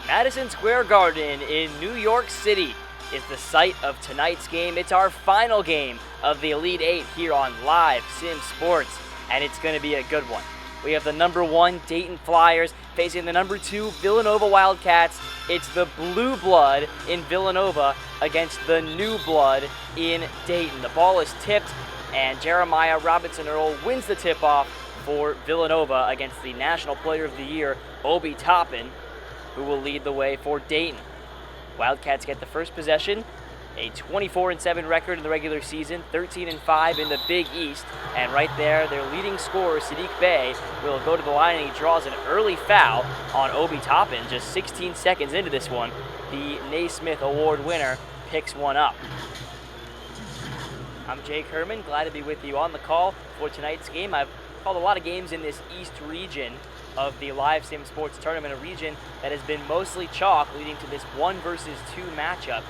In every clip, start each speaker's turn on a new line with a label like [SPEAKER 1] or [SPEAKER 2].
[SPEAKER 1] Madison Square Garden in New York City is the site of tonight's game. It's our final game of the Elite Eight here on Live Sim Sports, and it's going to be a good one. We have the number 1 Dayton Flyers facing the number 2 Villanova Wildcats. It's the blue blood in Villanova against the new blood in Dayton. The ball is tipped, and Jeremiah Robinson-Earl wins the tip-off for Villanova against the National Player of the Year, Obi Toppin, who will lead the way for Dayton. Wildcats get the first possession, a 24-7 record in the regular season, 13-5 in the Big East, and right there, their leading scorer, Sadiq Bey, will go to the line and he draws an early foul on Obi Toppin. Just 16 seconds into this one, the Naismith Award winner picks one up. I'm Jake Herman, glad to be with you on the call for tonight's game. I've called a lot of games in this East region of the Live Sim Sports Tournament, a region that has been mostly chalk, leading to this 1 versus 2 matchup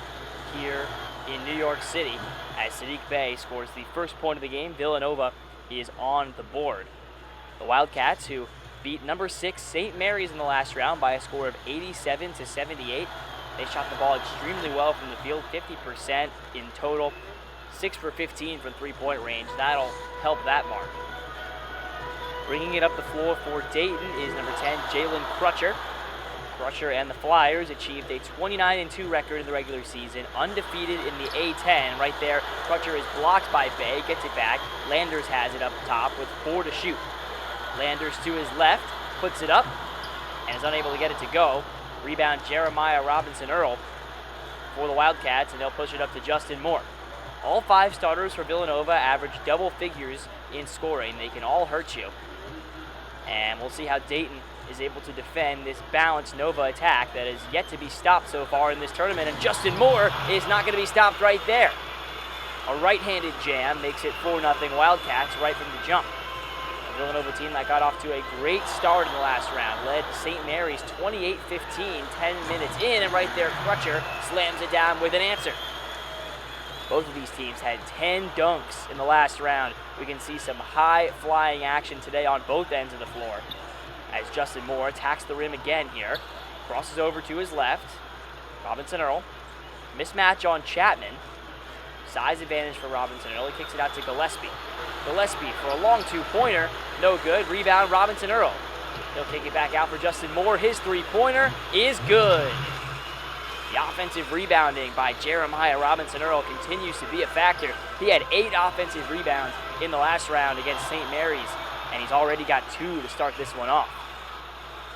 [SPEAKER 1] here in New York City. As Sadiq Bey scores the first point of the game, Villanova is on the board. The Wildcats, who beat number 6 St. Mary's in the last round by a score of 87-78. They shot the ball extremely well from the field, 50% in total, 6 for 15 from three-point range. That'll help that mark. Bringing it up the floor for Dayton is number 10, Jalen Crutcher. Crutcher and the Flyers achieved a 29-2 record in the regular season, undefeated in the A-10. Right there, Crutcher is blocked by Bey, gets it back. Landers has it up top with 4 to shoot. Landers to his left, puts it up, and is unable to get it to go. Rebound Jeremiah Robinson-Earl for the Wildcats, and they'll push it up to Justin Moore. All 5 starters for Villanova average double figures in scoring. They can all hurt you. And we'll see how Dayton is able to defend this balanced Nova attack that is yet to be stopped so far in this tournament. And Justin Moore is not going to be stopped right there. A right-handed jam makes it 4-0 Wildcats right from the jump. A Villanova team that got off to a great start in the last round led St. Mary's 28-15, 10 minutes in, and right there Crutcher slams it down with an answer. Both of these teams had 10 dunks in the last round. We can see some high-flying action today on both ends of the floor as Justin Moore attacks the rim again here. Crosses over to his left. Robinson-Earl. Mismatch on Chapman. Size advantage for Robinson-Earl. He kicks it out to Gillespie. Gillespie for a long 2-pointer. No good. Rebound Robinson-Earl. He'll kick it back out for Justin Moore. His 3-pointer is good. The offensive rebounding by Jeremiah Robinson-Earl continues to be a factor. He had 8 offensive rebounds in the last round against St. Mary's, and he's already got 2 to start this one off.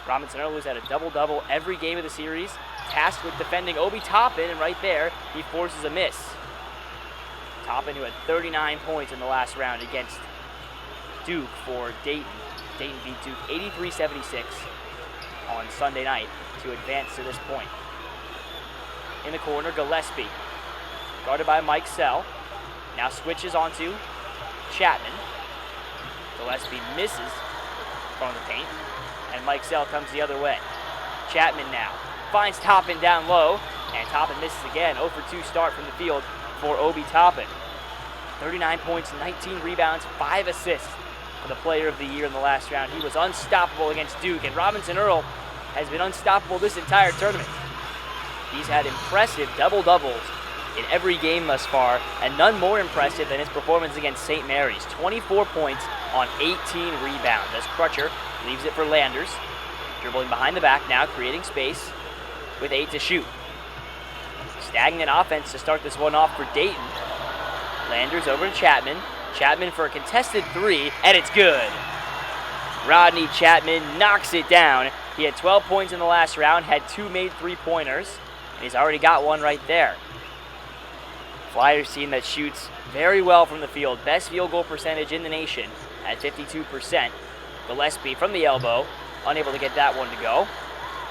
[SPEAKER 1] Robinson-Earl has had a double-double every game of the series, tasked with defending Obi Toppin, and right there, he forces a miss. Toppin, who had 39 points in the last round against Duke for Dayton. Dayton beat Duke 83-76 on Sunday night to advance to this point. In the corner, Gillespie, guarded by Mike Sell. Now switches onto Chapman. Gillespie misses from the paint, and Mike Sell comes the other way. Chapman now finds Toppin down low, and Toppin misses again. 0 for 2 start from the field for Obi Toppin. 39 points, 19 rebounds, 5 assists for the Player of the Year in the last round. He was unstoppable against Duke, and Robinson-Earl has been unstoppable this entire tournament. He's had impressive double-doubles in every game thus far, and none more impressive than his performance against St. Mary's. 24 points on 18 rebounds as Crutcher leaves it for Landers. Dribbling behind the back now, creating space with 8 to shoot. Stagnant offense to start this one off for Dayton. Landers over to Chapman. Chapman for a contested 3, and it's good. Rodney Chapman knocks it down. He had 12 points in the last round, had 2 made 3-pointers. He's already got one right there. Flyers team that shoots very well from the field. Best field goal percentage in the nation at 52%. Gillespie from the elbow, unable to get that one to go.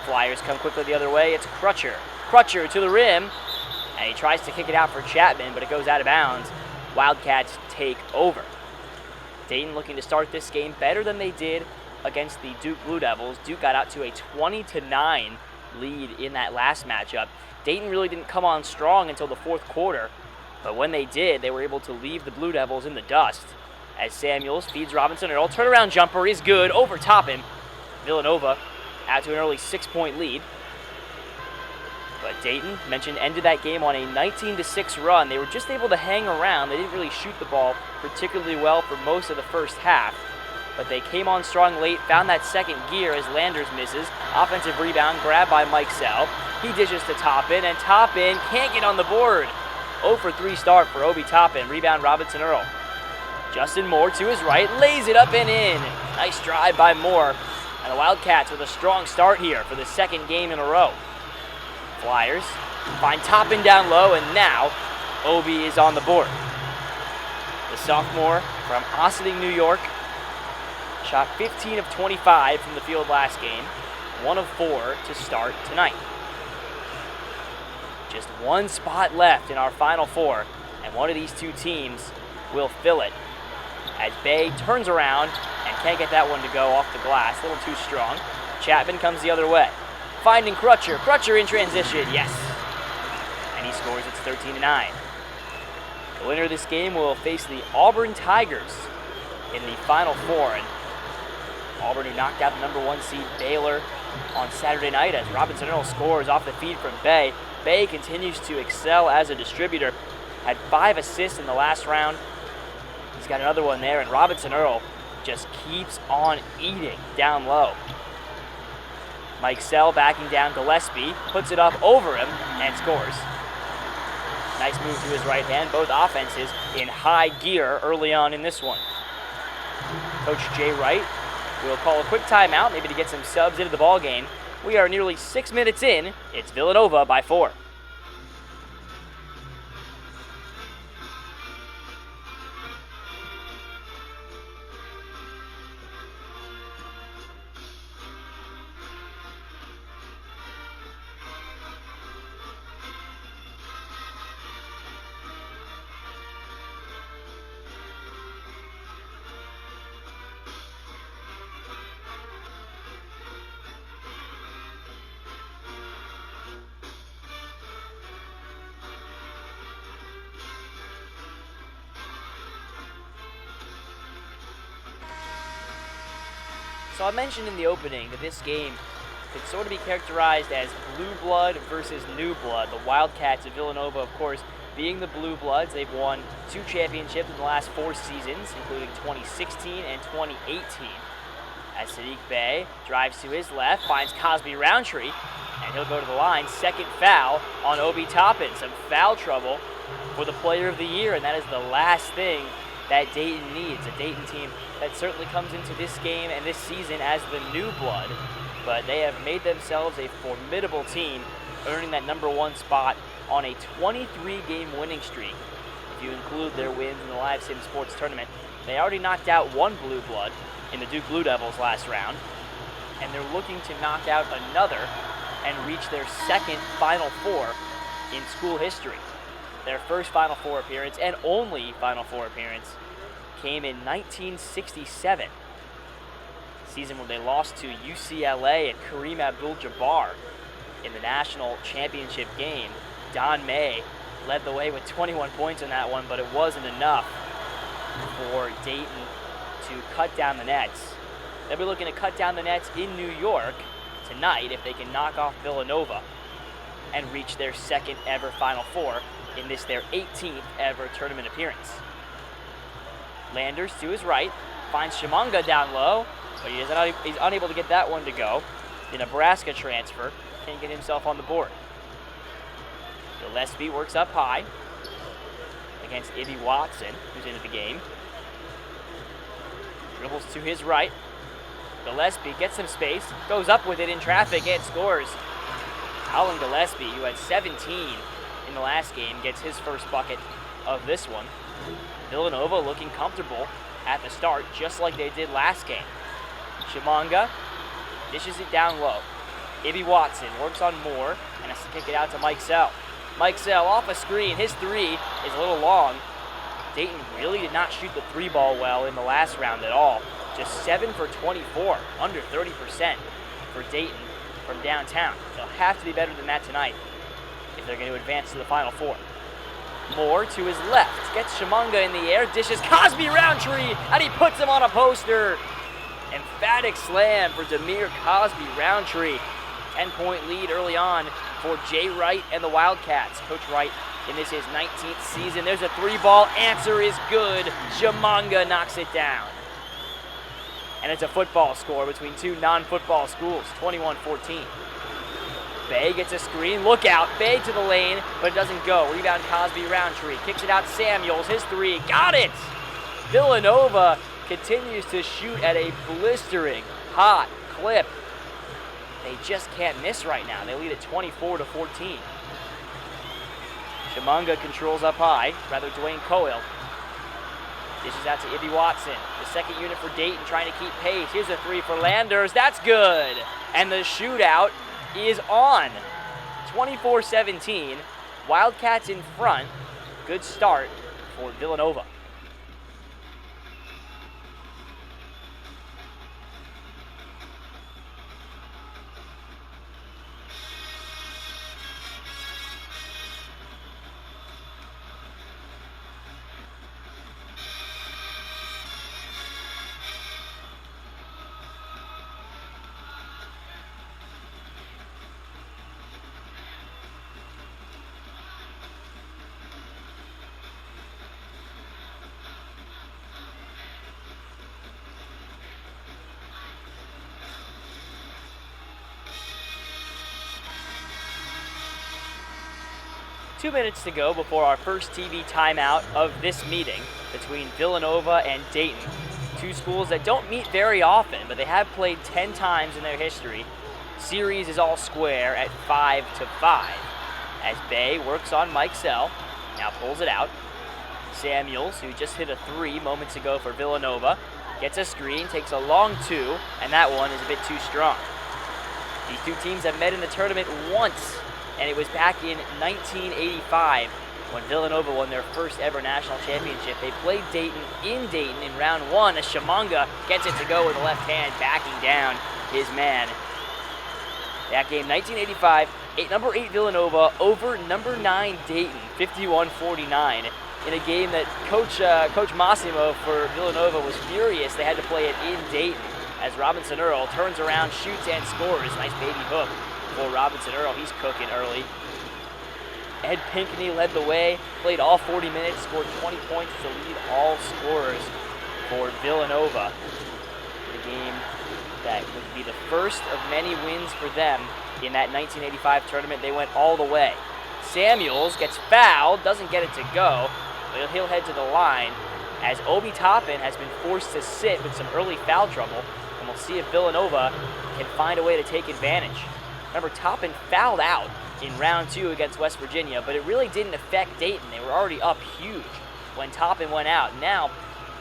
[SPEAKER 1] Flyers come quickly the other way. It's Crutcher. Crutcher to the rim, and he tries to kick it out for Chapman, but it goes out of bounds. Wildcats take over. Dayton looking to start this game better than they did against the Duke Blue Devils. Duke got out to a 20-9 lead in that last matchup. Dayton really didn't come on strong until the 4th quarter, but when they did, they were able to leave the Blue Devils in the dust. As Samuels feeds Robinson-Earl, turnaround jumper is good, over Toppin. Villanova out to an early 6-point lead. But Dayton, mentioned, ended that game on a 19-6 run. They were just able to hang around. They didn't really shoot the ball particularly well for most of the first half. But they came on strong late, found that second gear as Landers misses. Offensive rebound grabbed by Mike Sell. He dishes to Toppin, and Toppin can't get on the board. 0 for 3 start for Obi Toppin. Rebound Robinson Earl. Justin Moore to his right, lays it up and in. Nice drive by Moore. And the Wildcats with a strong start here for the second game in a row. Flyers find Toppin down low, and now Obi is on the board. The sophomore from Ossining, New York, shot 15 of 25 from the field last game, 1 of 4 to start tonight. Just one spot left in our Final Four, and one of these two teams will fill it. As Bay turns around and can't get that one to go off the glass, a little too strong. Chapman comes the other way. Finding Crutcher. Crutcher in transition, yes. And he scores, it's 13-9. The winner of this game will face the Auburn Tigers in the Final Four. And Auburn, who knocked out the number 1 seed Baylor on Saturday night, as Robinson Earl scores off the feed from Bay. Bay continues to excel as a distributor. Had 5 assists in the last round. He's got another one there, and Robinson Earl just keeps on eating down low. Mike Sell backing down Gillespie, puts it up over him, and scores. Nice move to his right hand. Both offenses in high gear early on in this one. Coach Jay Wright will call a quick timeout, maybe to get some subs into the ball game. We are nearly 6 minutes in. It's Villanova by 4. So I mentioned in the opening that this game could sort of be characterized as blue blood versus new blood. The Wildcats of Villanova, of course, being the blue bloods. They've won 2 championships in the last 4 seasons, including 2016 and 2018. As Sadiq Bey drives to his left, finds Cosby Roundtree, and he'll go to the line. Second foul on Obi Toppin. Some foul trouble for the player of the year, and that is the last thing that Dayton needs. A Dayton team that certainly comes into this game and this season as the new blood, but they have made themselves a formidable team, earning that number 1 spot on a 23-game winning streak. If you include their wins in the Live Sim Sports Tournament, they already knocked out 1 blue blood in the Duke Blue Devils last round, and they're looking to knock out another and reach their 2nd Final Four in school history. Their first Final Four appearance and only Final Four appearance came in 1967, season when they lost to UCLA and Kareem Abdul-Jabbar in the national championship game. Don May led the way with 21 points in that one, but it wasn't enough for Dayton to cut down the nets. They'll be looking to cut down the nets in New York tonight if they can knock off Villanova and reach their 2nd ever Final Four in this their 18th ever tournament appearance. Landers to his right, finds Shimanga down low, but he's unable to get that one to go. The Nebraska transfer can't get himself on the board. Gillespie works up high against Ibby Watson, who's into the game. Dribbles to his right. Gillespie gets some space, goes up with it in traffic, and scores. Colin Gillespie, who had 17 in the last game, gets his first bucket of this one. Villanova looking comfortable at the start, just like they did last game. Shimanga dishes it down low. Ibby Watson works on Moore and has to kick it out to Mike Sell. Mike Sell off a screen. His 3 is a little long. Dayton really did not shoot the 3-ball well in the last round at all. Just 7 for 24, under 30% for Dayton from downtown. They'll have to be better than that tonight if they're going to advance to the Final Four. Moore to his left, gets Shimanga in the air, dishes Cosby Roundtree, and he puts him on a poster. Emphatic slam for Demir Cosby Roundtree. 10-point lead early on for Jay Wright and the Wildcats. Coach Wright in this his 19th season. There's a three-ball. Answer is good. Chimanga knocks it down. And it's a football score between two non-football schools, 21-14. Bay gets a screen. Look out. Bay to the lane, but it doesn't go. Rebound Cosby Roundtree. Kicks it out Samuels. His three. Got it! Villanova continues to shoot at a blistering, hot clip. They just can't miss right now. They lead at 24-14. Chimanga controls up high. Rather, Dwayne Coyle. Dishes out to Ibby Watson. The second unit for Dayton trying to keep pace. Here's a three for Landers. That's good. And the shootout is on. 24-17. Wildcats in front. Good start for Villanova. Two minutes to go before our first TV timeout of this meeting between Villanova and Dayton. Two schools that don't meet very often, but they have played 10 times in their history. Series is all square at 5-5. As Bay works on Mike Sell, now pulls it out. Samuels, who just hit a three moments ago for Villanova, gets a screen, takes a long two, and that one is a bit too strong. These two teams have met in the tournament once, and it was back in 1985 when Villanova won their first ever national championship. They played Dayton in round one as Chimanga gets it to go with the left hand, backing down his man. That game, 1985, number 8 Villanova over number 9 Dayton, 51-49, in a game that Coach Massimo for Villanova was furious. They had to play it in Dayton as Robinson Earl turns around, shoots, and scores. Nice baby hook for Robinson Earl. He's cooking early. Ed Pinckney led the way, played all 40 minutes, scored 20 points to lead all scorers for Villanova. The game that would be the first of many wins for them in that 1985 tournament. They went all the way. Samuels gets fouled, doesn't get it to go, but he'll head to the line as Obi Toppin has been forced to sit with some early foul trouble, and we'll see if Villanova can find a way to take advantage. Remember, Toppin fouled out in round 2 against West Virginia, but it really didn't affect Dayton. They were already up huge when Toppin went out. Now,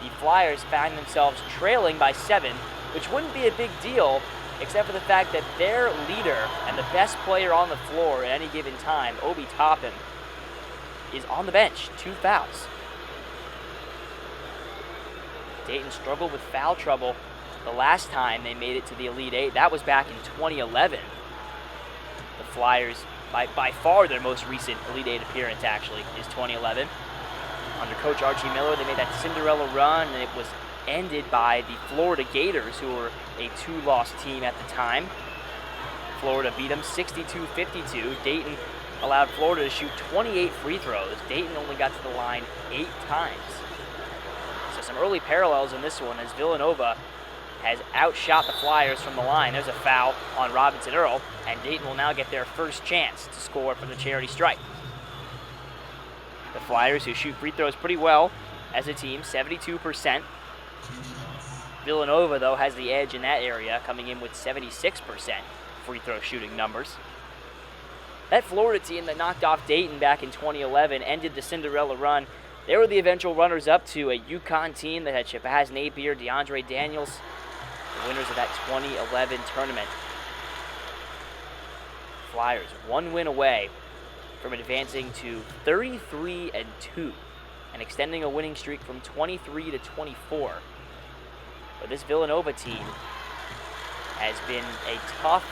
[SPEAKER 1] the Flyers find themselves trailing by 7, which wouldn't be a big deal, except for the fact that their leader and the best player on the floor at any given time, Obi Toppin, is on the bench. 2 fouls. Dayton struggled with foul trouble the last time they made it to the Elite Eight. That was back in 2011. The Flyers, by far their most recent Elite Eight appearance, actually, is 2011. Under Coach Archie Miller, they made that Cinderella run, and it was ended by the Florida Gators, who were a 2-loss team at the time. Florida beat them 62-52. Dayton allowed Florida to shoot 28 free throws. Dayton only got to the line 8 times. So some early parallels in this one as Villanova has outshot the Flyers from the line. There's a foul on Robinson Earl, and Dayton will now get their first chance to score from the charity stripe. The Flyers, who shoot free throws pretty well as a team, 72%. Villanova, though, has the edge in that area, coming in with 76% free throw shooting numbers. That Florida team that knocked off Dayton back in 2011 ended the Cinderella run. They were the eventual runners-up to a UConn team that had Shabazz Napier, DeAndre Daniels, the winners of that 2011 tournament. Flyers, 1 win away from advancing to 33-2 and extending a winning streak from 23 to 24. But this Villanova team has been a tough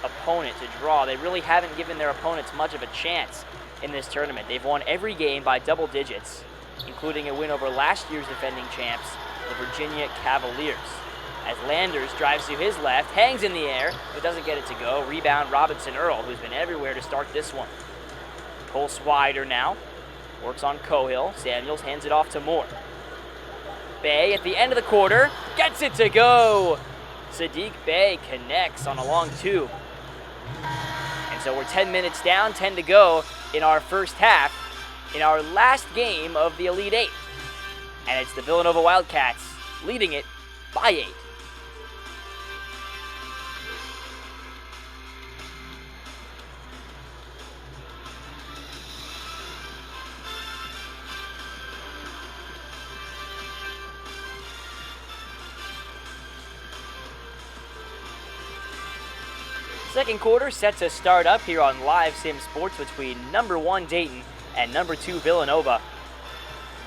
[SPEAKER 1] opponent to draw. They really haven't given their opponents much of a chance in this tournament. They've won every game by double digits, including a win over last year's defending champs, the Virginia Cavaliers. as Landers drives to his left, hangs in the air, but doesn't get it to go. Rebound, Robinson Earl, who's been everywhere to start this one. Cole Swider now works on Cohill. Samuels hands it off to Moore. Bay at the end of the quarter gets it to go. Sadiq Bey connects on a long two. And so we're 10 minutes down, 10 to go in our first half, in our last game of the Elite Eight. And it's the Villanova Wildcats leading it by 8. Second quarter set to start up here on Live Sim Sports between number 1 Dayton and number 2 Villanova.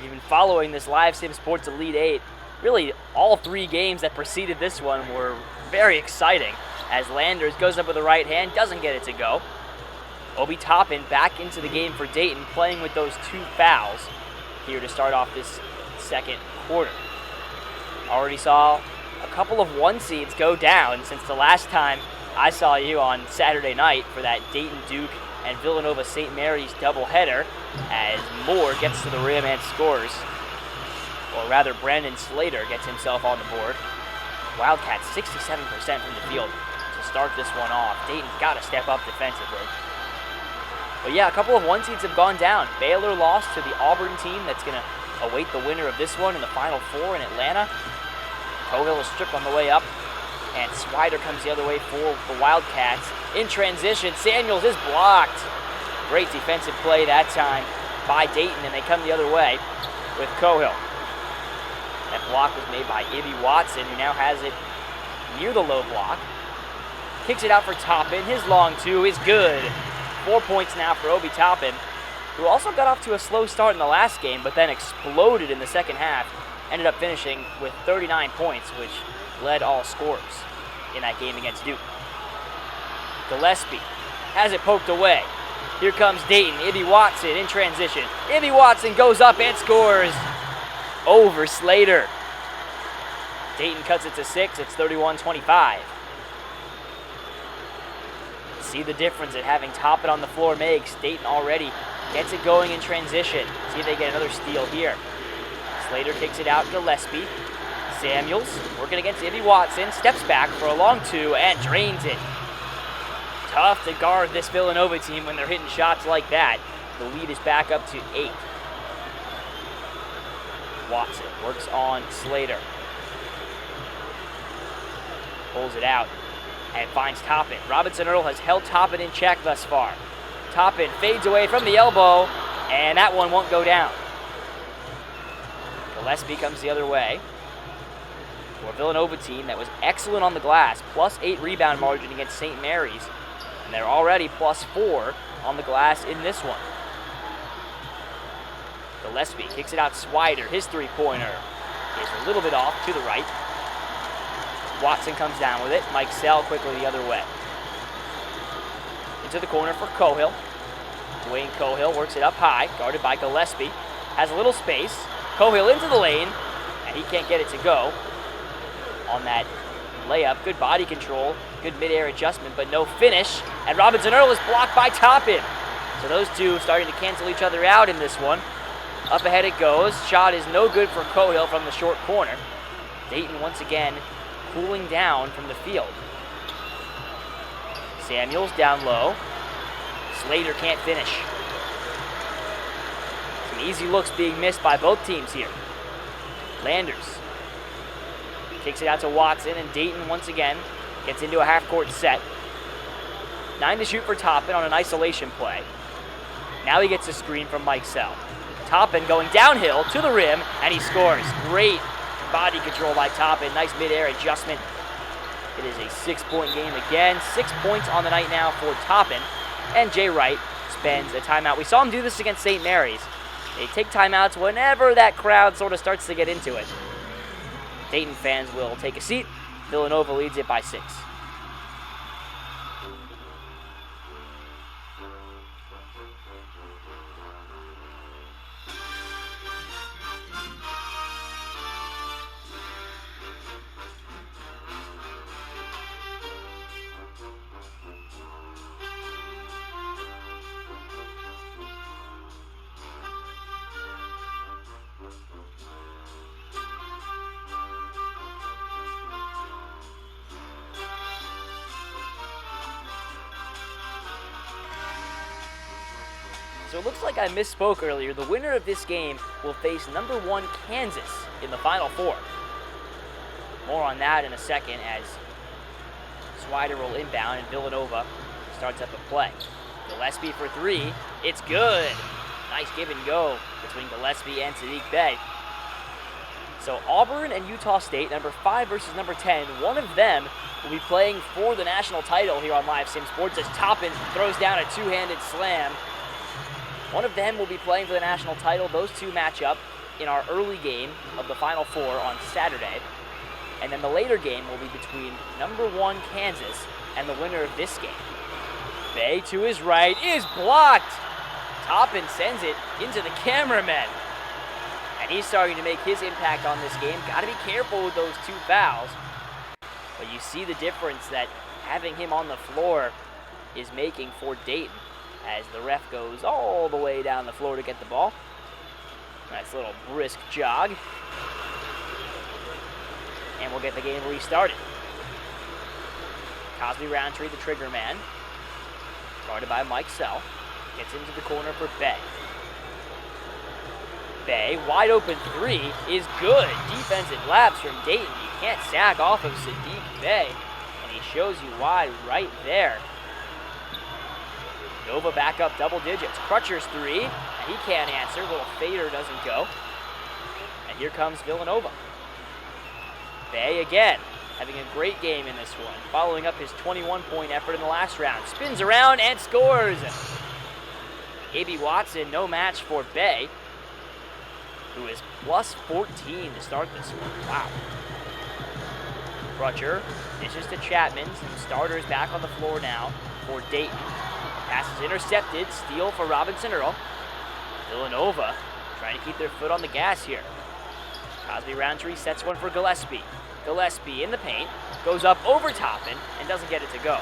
[SPEAKER 1] We've been following this Live Sim Sports Elite 8. Really, all 3 games that preceded this one were very exciting, as Landers goes up with the right hand, doesn't get it to go. Obi Toppin back into the game for Dayton, playing with those 2 fouls here to start off this second quarter. Already saw a couple of 1 seeds go down since the last time I saw you on Saturday night for that Dayton Duke and Villanova St. Mary's doubleheader, as Moore gets to the rim and scores. Or rather, Brandon Slater gets himself on the board. Wildcats 67% from the field to start this one off. Dayton's got to step up defensively. But yeah, a couple of 1 seeds have gone down. Baylor lost to the Auburn team that's going to await the winner of this one in the Final Four in Atlanta. Cohill is stripped on the way up. And Swider comes the other way for the Wildcats. In transition, Samuels is blocked. Great defensive play that time by Dayton, and they come the other way with Cohill. That block was made by Ibby Watson, who now has it near the low block. Kicks it out for Toppin. His long two is good. 4 points now for Obi Toppin, who also got off to a slow start in the last game, but then exploded in the second half. Ended up finishing with 39 points, which led all scorers in that game against Duke. Gillespie has it poked away. Here comes Dayton. Ibby Watson in transition. Ibby Watson goes up and scores over Slater. Dayton cuts it to 6. It's 31-25. See the difference that having Toppin on the floor makes. Dayton already gets it going in transition. See if they get another steal here. Slater kicks it out. Gillespie. Samuels working against Ibby Watson, steps back for a long two and drains it. Tough to guard this Villanova team when they're hitting shots like that. The lead is back up to 8. Watson works on Slater. Pulls it out and finds Toppin. Robinson Earl has held Toppin in check thus far. Toppin fades away from the elbow, and that one won't go down. Gillespie comes the other way. For a Villanova team that was excellent on the glass, plus 8 rebound margin against St. Mary's, and they're already plus 4 on the glass in this one. Gillespie kicks it out. Swider, his three-pointer is a little bit off to the right. Watson comes down with it. Mike Sell quickly the other way. Into the corner for Cohill. Dwayne Cohill works it up high, guarded by Gillespie. Has a little space. Cohill into the lane, and he can't get it to go. On that layup, good body control, good mid-air adjustment, but no finish. And Robinson Earl is blocked by Toppin. So those two starting to cancel each other out in this one. Up ahead it goes. Shot is no good for Cohill from the short corner. Dayton once again cooling down from the field. Samuels down low. Slater can't finish. Some easy looks being missed by both teams here. Landers kicks it out to Watson, and Dayton once again gets into a half-court set. 9 to shoot for Toppin on an isolation play. Now he gets a screen from Mike Sell. Toppin going downhill to the rim, and he scores. Great body control by Toppin. Nice mid-air adjustment. It is a 6-point game again. 6 points on the night now for Toppin. And Jay Wright spends a timeout. We saw him do this against St. Mary's. They take timeouts whenever that crowd sort of starts to get into it. Dayton fans will take a seat. Villanova leads it by 6. So it looks like I misspoke earlier. The winner of this game will face number 1 Kansas in the Final Four. More on that in a second as Swider will inbound and Villanova starts up a play. Gillespie for 3. It's good. Nice give and go between Gillespie and Sadiq Bey. So Auburn and Utah State, number 5 versus number 10. One of them will be playing for the national title here on Live Sim Sports as Toppin throws down a two-handed slam. One of them will be playing for the national title. Those two match up in our early game of the Final Four on Saturday. And then the later game will be between number 1 Kansas and the winner of this game. Bey to his right is blocked. Toppin sends it into the cameraman. And he's starting to make his impact on this game. Got to be careful with those 2 fouls. But you see the difference that having him on the floor is making for Dayton as the ref goes all the way down the floor to get the ball. Nice little brisk jog. And we'll get the game restarted. Cosby Roundtree, the trigger man. Guarded by Mike Sell. Gets into the corner for Bey. Bey, wide open 3 is good. Defensive lapse from Dayton. You can't sack off of Sadiq Bey. And he shows you why right there. Nova back up double digits. Crutcher's 3, and he can't answer. Little fader doesn't go. And here comes Villanova. Bey again, having a great game in this one. Following up his 21-point effort in the last round. Spins around and scores. A.B. Watson, no match for Bey, who is plus 14 to start this one. Wow. Crutcher dishes to Chapman. Some starters back on the floor now for Dayton. Pass is intercepted. Steal for Robinson Earl. Villanova trying to keep their foot on the gas here. Cosby Roundtree sets one for Gillespie. Gillespie in the paint. Goes up over Toppin and doesn't get it to go.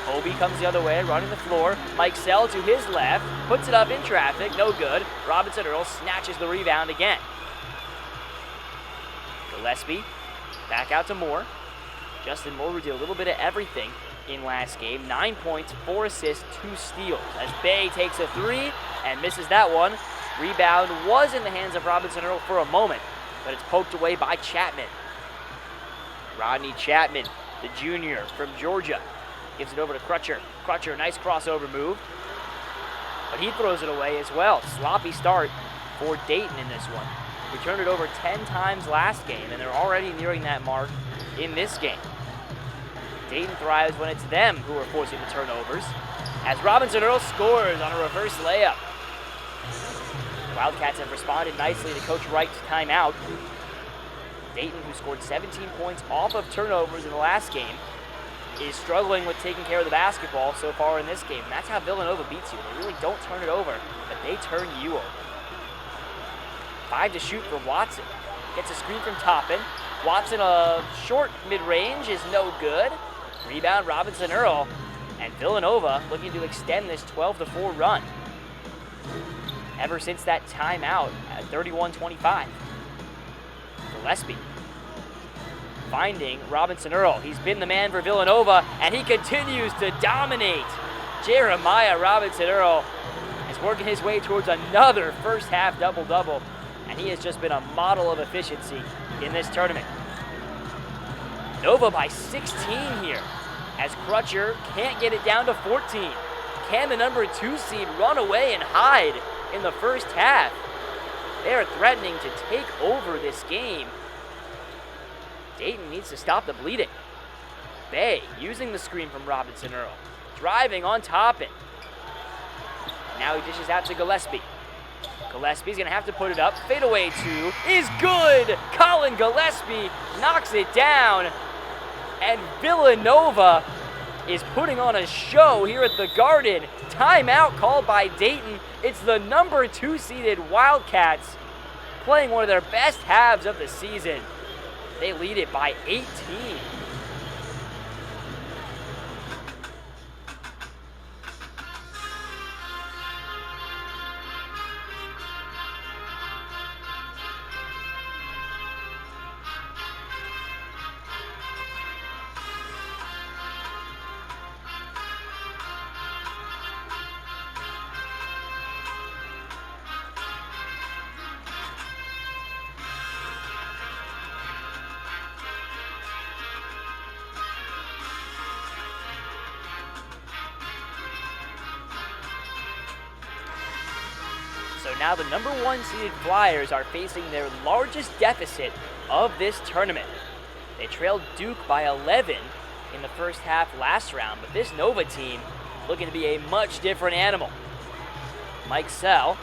[SPEAKER 1] Obi comes the other way, running the floor. Mike Sell to his left, puts it up in traffic, no good. Robinson Earl snatches the rebound again. Gillespie, back out to Moore. Justin Moore did a little bit of everything in last game. 9 points, 4 assists, 2 steals. As Bey takes a 3 and misses that one. Rebound was in the hands of Robinson Earl for a moment, but it's poked away by Chapman. Rodney Chapman, the junior from Georgia, gives it over to Crutcher. Crutcher, nice crossover move. But he throws it away as well. Sloppy start for Dayton in this one. We turned it over 10 times last game, and they're already nearing that mark in this game. Dayton thrives when it's them who are forcing the turnovers, as Robinson Earl scores on a reverse layup. Wildcats have responded nicely to Coach Wright's timeout. Dayton, who scored 17 points off of turnovers in the last game, is struggling with taking care of the basketball so far in this game. And that's how Villanova beats you. They really don't turn it over, but they turn you over. 5 to shoot for Watson. Gets a screen from Toppin. Watson, a short mid-range, is no good. Rebound, Robinson Earl. And Villanova looking to extend this 12-4 run. Ever since that timeout at 31-25. Gillespie finding Robinson Earl. He's been the man for Villanova, and he continues to dominate. Jeremiah Robinson Earl is working his way towards another first half double-double, and he has just been a model of efficiency in this tournament. Nova by 16 here, as Crutcher can't get it down to 14. Can the number 2 seed run away and hide in the first half? They are threatening to take over this game. Dayton needs to stop the bleeding. Bey using the screen from Robinson Earl. Driving on Toppin. Now he dishes out to Gillespie. Gillespie's going to have to put it up. Fadeaway 2 is good. Colin Gillespie knocks it down. And Villanova is putting on a show here at the Garden. Timeout called by Dayton. It's the number 2 seeded Wildcats playing one of their best halves of the season. They lead it by 18. So now the number 1 seeded Flyers are facing their largest deficit of this tournament. They trailed Duke by 11 in the first half last round, but this Nova team is looking to be a much different animal. Mike Sell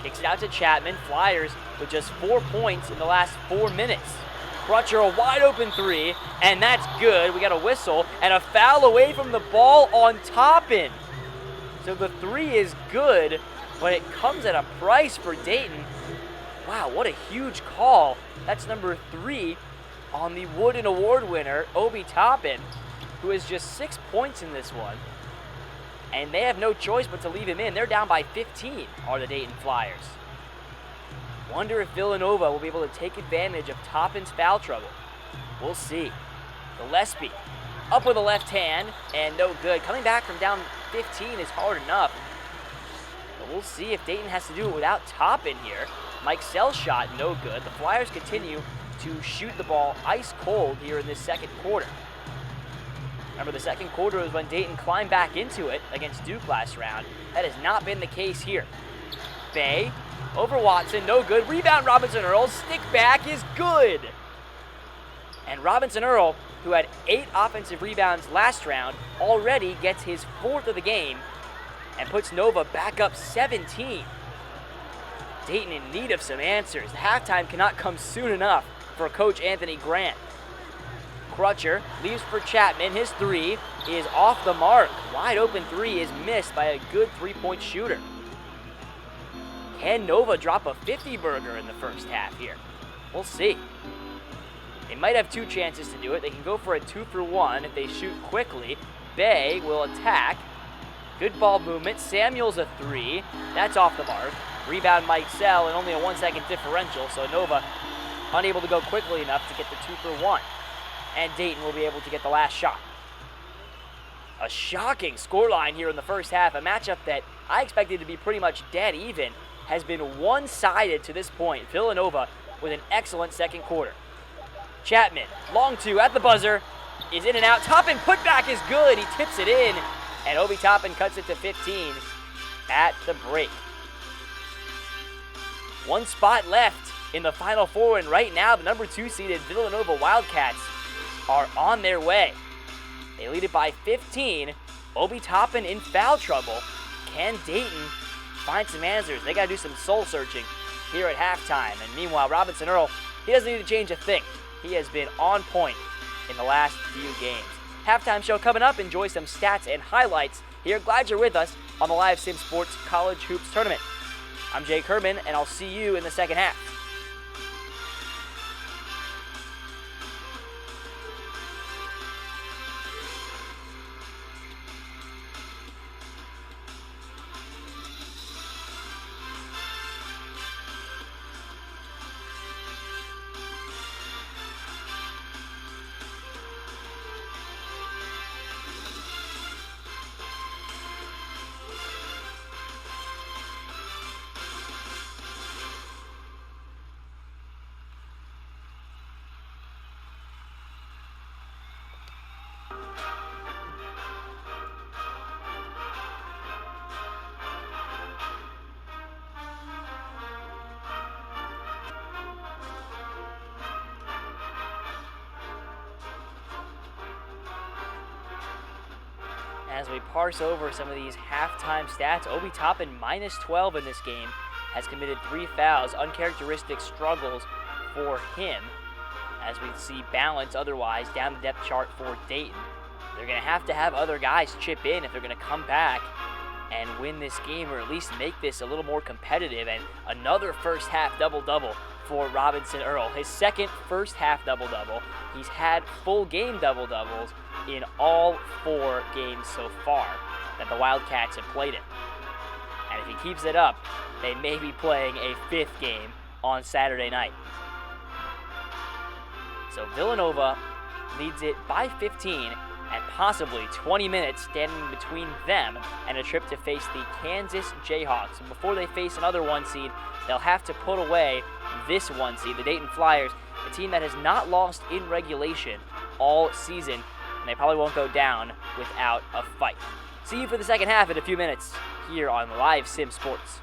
[SPEAKER 1] kicks it out to Chapman. Flyers with just 4 points in the last 4 minutes. Crutcher, a wide open 3, and that's good. We got a whistle and a foul away from the ball on Toppin. So the 3 is good, but it comes at a price for Dayton. Wow, what a huge call. That's number 3 on the Wooden Award winner, Obi Toppin, who has just 6 points in this one. And they have no choice but to leave him in. They're down by 15, are the Dayton Flyers. Wonder if Villanova will be able to take advantage of Toppin's foul trouble. We'll see. Gillespie up with a left hand, and no good. Coming back from down 15 is hard enough. But we'll see if Dayton has to do it without Toppin here. Mike Sell's shot, no good. The Flyers continue to shoot the ball ice cold here in this second quarter. Remember, the second quarter was when Dayton climbed back into it against Duke last round. That has not been the case here. Bay over Watson, no good. Rebound Robinson Earl, stick back is good. And Robinson Earl, who had 8 offensive rebounds last round, already gets his 4th of the game and puts Nova back up 17. Dayton in need of some answers. The halftime cannot come soon enough for Coach Anthony Grant. Crutcher leaves for Chapman. His 3 is off the mark. Wide open 3 is missed by a good 3-point shooter. Can Nova drop a 50-burger in the first half here? We'll see. They might have 2 chances to do it. They can go for a 2-for-1 if they shoot quickly. Bay will attack. Good ball movement. Samuel's a 3. That's off the mark. Rebound Mike Sell, and only a 1-second differential, so Nova unable to go quickly enough to get the 2-for-1. And Dayton will be able to get the last shot. A shocking scoreline here in the first half. A matchup that I expected to be pretty much dead even has been one-sided to this point. Villanova with an excellent second quarter. Chapman, long 2 at the buzzer, is in and out. Toppin putback is good. He tips it in, and Obi Toppin cuts it to 15 at the break. 1 spot left in the Final Four, and right now the number 2 seeded Villanova Wildcats are on their way. They lead it by 15. Obi Toppin in foul trouble. Can Dayton find some answers? They got to do some soul searching here at halftime. And meanwhile, Robinson Earl, he doesn't need to change a thing. He has been on point in the last few games. Halftime show coming up. Enjoy some stats and highlights here. Glad you're with us on the Live Sim Sports College Hoops Tournament. I'm Jake Herman, and I'll see you in the second half. As we parse over some of these halftime stats, Obi Toppin minus 12 in this game, has committed 3 fouls, uncharacteristic struggles for him. As we see balance otherwise down the depth chart for Dayton. They're going to have other guys chip in if they're going to come back and win this game, or at least make this a little more competitive. And another first half double-double for Robinson Earl. His second first half double-double. He's had full game double-doubles in all 4 games so far that the Wildcats have played him. And if he keeps it up, they may be playing a 5th game on Saturday night. So Villanova leads it by 15 and possibly 20 minutes standing between them and a trip to face the Kansas Jayhawks. And before they face another 1 seed, they'll have to put away this 1 seed, the Dayton Flyers, a team that has not lost in regulation all season, and they probably won't go down without a fight. See you for the second half in a few minutes here on Live Sim Sports.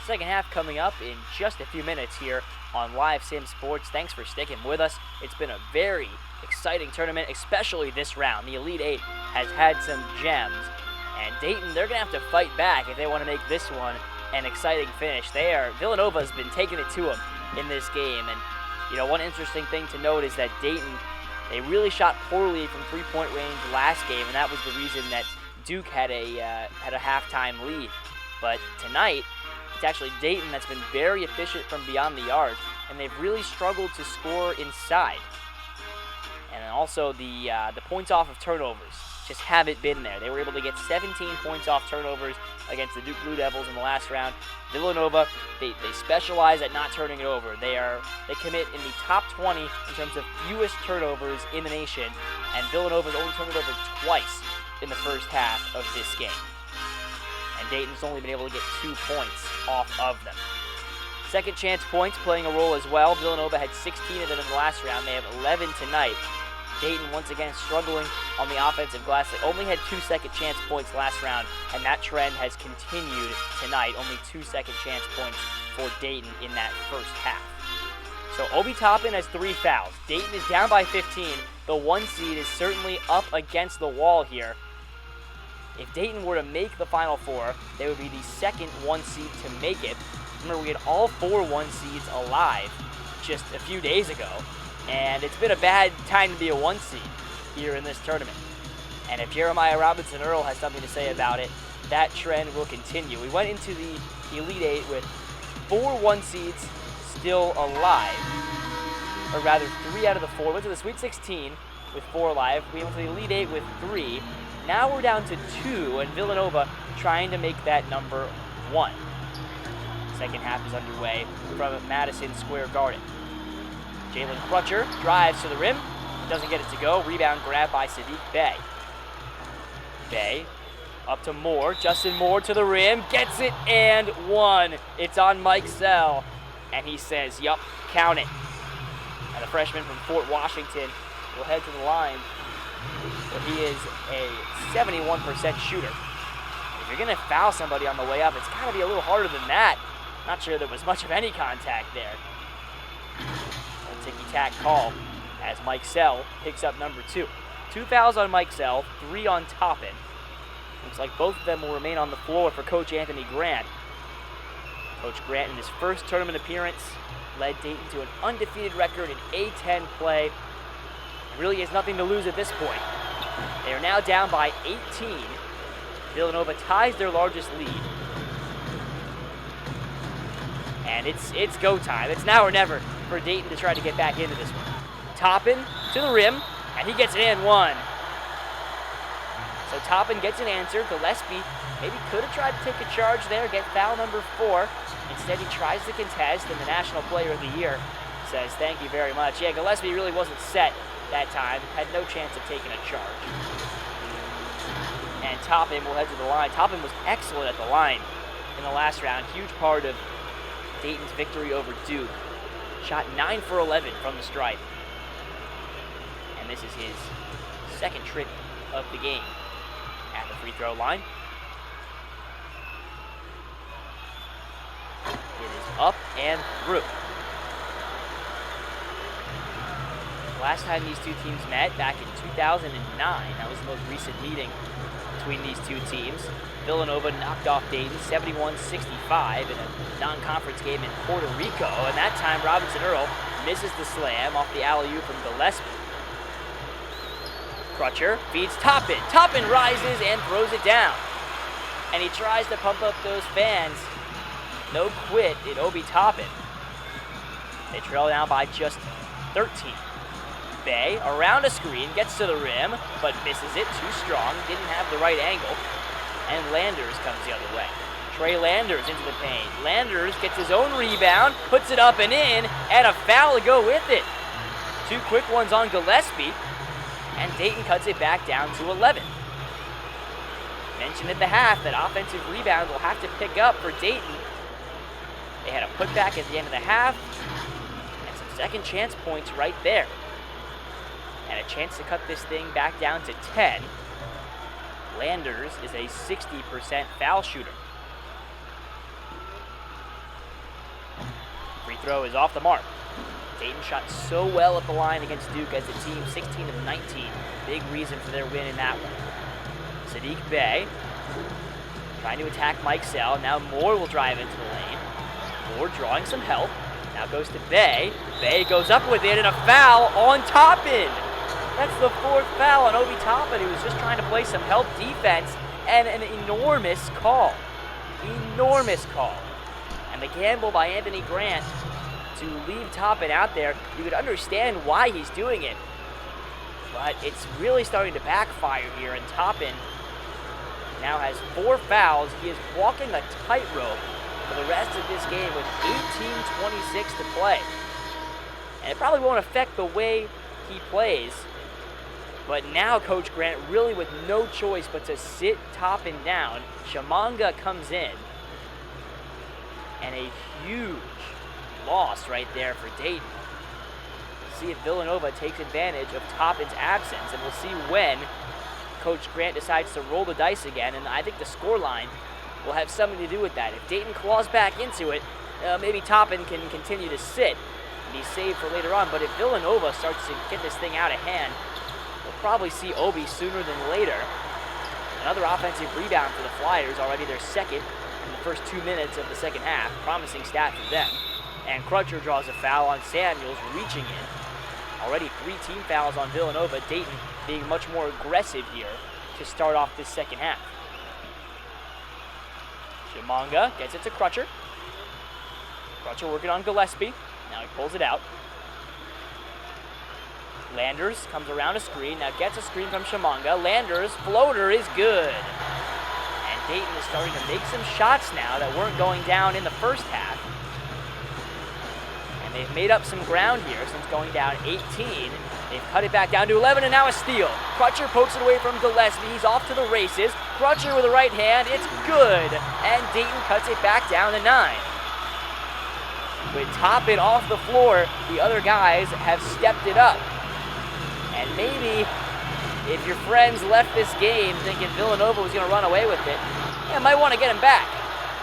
[SPEAKER 1] Second half coming up in just a few minutes here on Live Sim Sports. Thanks for sticking with us. It's been a very exciting tournament, especially this round. The Elite Eight has had some gems, and Dayton, they're going to have to fight back if they want to make this one an exciting finish. Villanova's been taking it to them in this game, and one interesting thing to note is that Dayton, they really shot poorly from three-point range last game, and that was the reason that Duke had a halftime lead. But tonight, it's actually Dayton that's been very efficient from beyond the arc, and they've really struggled to score inside. And also the points off of turnovers just haven't been there. They were able to get 17 points off turnovers against the Duke Blue Devils in the last round. Villanova, they specialize at not turning it over. They commit in the top 20 in terms of fewest turnovers in the nation, and Villanova's only turned it over twice in the first half of this game. And Dayton's only been able to get 2 points off of them. Second chance points playing a role as well. Villanova had 16 of them in the last round. They have 11 tonight. Dayton once again struggling on the offensive glass. They only had 2 second chance points last round, and that trend has continued tonight. Only 2 second chance points for Dayton in that first half. So Obi Toppin has 3 fouls. Dayton is down by 15. The 1 seed is certainly up against the wall here. If Dayton were to make the Final Four, they would be the second 1 seed to make it. Remember, we had all 4 1 seeds alive just a few days ago, and it's been a bad time to be a 1 seed here in this tournament. And if Jeremiah Robinson Earl has something to say about it, that trend will continue. We went into the Elite Eight with 4 1 seeds still alive, or rather 3 out of the 4. We went to the Sweet 16 with 4 alive. We went to the Elite Eight with 3. Now we're down to 2, and Villanova trying to make that number 1. Second half is underway from Madison Square Garden. Jalen Crutcher drives to the rim, doesn't get it to go. Rebound grab by Sadiq Bey. Bey up to Moore. Justin Moore to the rim, gets it, and 1. It's on Mike Sell, and he says, yup, count it. And the freshman from Fort Washington will head to the line, where he is a 71% shooter. If you're going to foul somebody on the way up, it's got to be a little harder than that. Not sure there was much of any contact there. A ticky-tack call as Mike Sell picks up number 2. 2 fouls on Mike Sell, 3 on Toppin. Looks like both of them will remain on the floor for Coach Anthony Grant. Coach Grant, in his first tournament appearance, led Dayton to an undefeated record in A10 play. Really has nothing to lose at this point. They are now down by 18. Villanova ties their largest lead. And it's go time. It's now or never for Dayton to try to get back into this one. Toppin to the rim, and he gets it in 1. So Toppin gets an answer. Gillespie maybe could have tried to take a charge there, get foul number 4. Instead, he tries to contest, and the National Player of the Year says, thank you very much. Yeah, Gillespie really wasn't set that time, had no chance of taking a charge. And Toppin will head to the line. Toppin was excellent at the line in the last round. Huge part of Dayton's victory over Duke. Shot 9 for 11 from the stripe. And this is his second trip of the game at the free throw line. It is up and through. Last time these two teams met, back in 2009, that was the most recent meeting between these two teams. Villanova knocked off Dayton 71-65 in a non-conference game in Puerto Rico, and that time Robinson Earl misses the slam off the alley-oop from Gillespie. Crutcher feeds Toppin. Toppin rises and throws it down. And he tries to pump up those fans. No quit in Obi Toppin. They trail down by just 13. Bey, around a screen, gets to the rim, but misses it. Too strong, didn't have the right angle. And Landers comes the other way. Trey Landers into the paint. Landers gets his own rebound, puts it up and in, and a foul to go with it. 2 quick ones on Gillespie, and Dayton cuts it back down to 11. Mentioned at the half that offensive rebound will have to pick up for Dayton. They had a putback at the end of the half, and some second chance points right there. And a chance to cut this thing back down to 10. Landers is a 60% foul shooter. throw is off the mark. Dayton shot so well at the line against Duke as a team, 16 of 19. Big reason for their win in that one. Sadiq Bey trying to attack Mike Sell. Now Moore will drive into the lane. Moore drawing some help. Now goes to Bey. Bey goes up with it and a foul on Toppin. That's the 4th foul on Obi Toppin. He was just trying to play some help defense and an enormous call. Enormous call. And the gamble by Anthony Grant to leave Toppin out there, you could understand why he's doing it. But it's really starting to backfire here, and Toppin now has 4 fouls. He is walking a tightrope for the rest of this game with 18:26 to play. And it probably won't affect the way he plays. But now Coach Grant really with no choice but to sit Toppin down. Shamanga comes in. And a huge loss right there for Dayton. See if Villanova takes advantage of Toppin's absence, and we'll see when Coach Grant decides to roll the dice again, and I think the scoreline will have something to do with that. If Dayton claws back into it, maybe Toppin can continue to sit and be saved for later on, but if Villanova starts to get this thing out of hand, we'll probably see Obi sooner than later. Another offensive rebound for the Flyers, already their second in the first 2 minutes of the second half. Promising stat for them. And Crutcher draws a foul on Samuels, reaching in. Already 3 team fouls on Villanova. Dayton being much more aggressive here to start off this second half. Shamanga gets it to Crutcher. Crutcher working on Gillespie. Now he pulls it out. Landers comes around a screen. Now gets a screen from Shamanga. Landers' floater is good. And Dayton is starting to make some shots now that weren't going down in the first half. And they've made up some ground here since going down 18. They've cut it back down to 11, and now a steal. Crutcher pokes it away from Gillespie. He's off to the races. Crutcher with the right hand. It's good. And Dayton cuts it back down to 9. With Toppin off the floor, the other guys have stepped it up. And maybe if your friends left this game thinking Villanova was going to run away with it, you might want to get him back.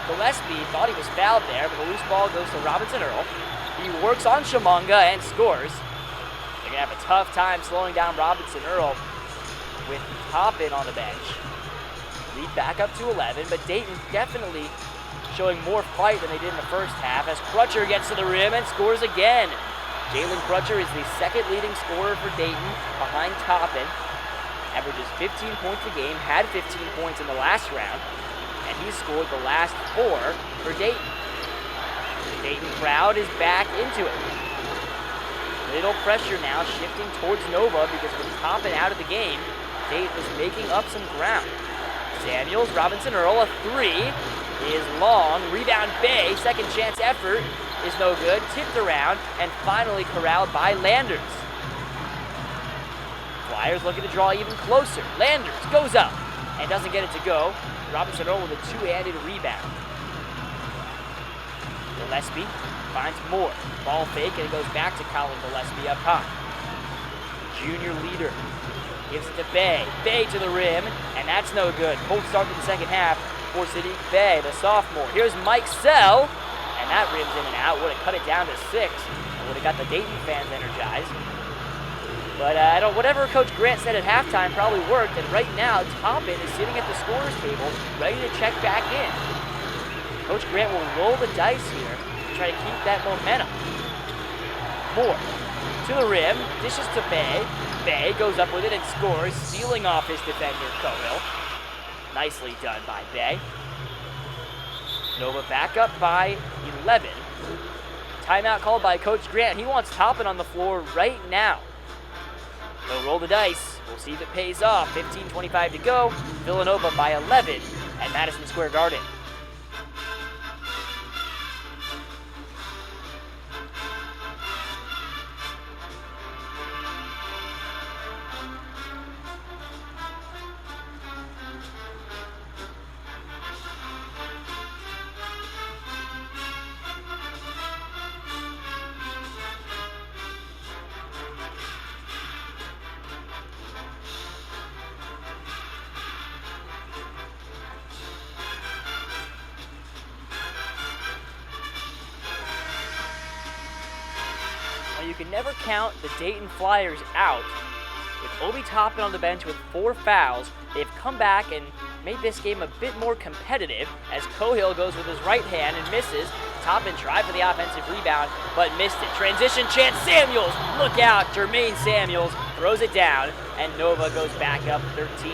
[SPEAKER 1] Gillespie thought he was fouled there, but the loose ball goes to Robinson Earl. He works on Shamanga and scores. They're going to have a tough time slowing down Robinson Earl with Toppin on the bench. Lead back up to 11, but Dayton definitely showing more fight than they did in the first half as Crutcher gets to the rim and scores again. Jalen Crutcher is the second leading scorer for Dayton behind Toppin. Averages 15 points a game, had 15 points in the last round, and he scored the last 4 for Dayton. The Dayton crowd is back into it. Little pressure now shifting towards Nova because with Toppin out of the game, Dayton is making up some ground. Samuels, Robinson Earl, a 3 is long. Rebound Bay, second chance effort is no good. Tipped around and finally corralled by Landers. Flyers looking to draw even closer. Landers goes up and doesn't get it to go. Robinson Earl with a 2-handed rebound. Gillespie finds Moore. Ball fake and it goes back to Colin Gillespie up high. Junior leader gives it to Bay. Bay to the rim, and that's no good. Cold start to the second half for Sadiq Bey, the sophomore. Here's Mike Sell, and that rims in and out. Would have cut it down to 6. Would have got the Dayton fans energized. But whatever Coach Grant said at halftime probably worked, and right now Toppin is sitting at the scorer's table, ready to check back in. Coach Grant will roll the dice here to try to keep that momentum. Moore to the rim, dishes to Bay. Bay goes up with it and scores, sealing off his defender, Cohill. Nicely done by Bay. Nova back up by 11. Timeout called by Coach Grant. He wants Toppin on the floor right now. They'll roll the dice. We'll see if it pays off. 15:25 to go. Villanova by 11 at Madison Square Garden. you can never count the Dayton Flyers out. With Obi Toppin on the bench with 4 fouls, they've come back and made this game a bit more competitive as Cohill goes with his right hand and misses. Toppin tried for the offensive rebound, but missed it. Transition chance, Samuels! Look out, Jermaine Samuels throws it down, and Nova goes back up 13.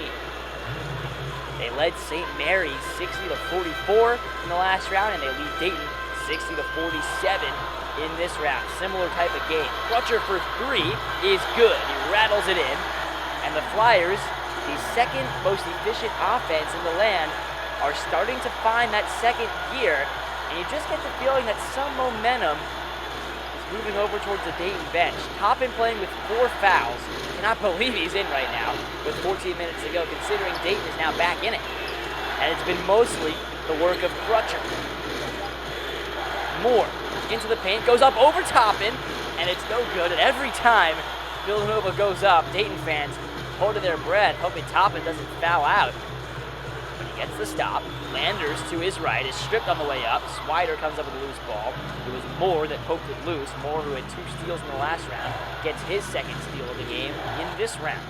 [SPEAKER 1] They led St. Mary's 60-44 in the last round, and they lead Dayton 60-47 in this round. Similar type of game. Crutcher for 3 is good. He rattles it in. And the Flyers, the second most efficient offense in the land, are starting to find that second gear. And you just get the feeling that some momentum is moving over towards the Dayton bench. Toppin playing with 4 fouls. Cannot believe he's in right now with 14 minutes to go, considering Dayton is now back in it. And it's been mostly the work of Crutcher. Moore into the paint, goes up over Toppin, and it's no good. And every time Villanova goes up, Dayton fans hold their breath, hoping Toppin doesn't foul out. But he gets the stop. Landers to his right is stripped on the way up. Swider comes up with a loose ball. It was Moore that poked it loose. Moore, who had 2 steals in the last round, gets his second steal of the game in this round.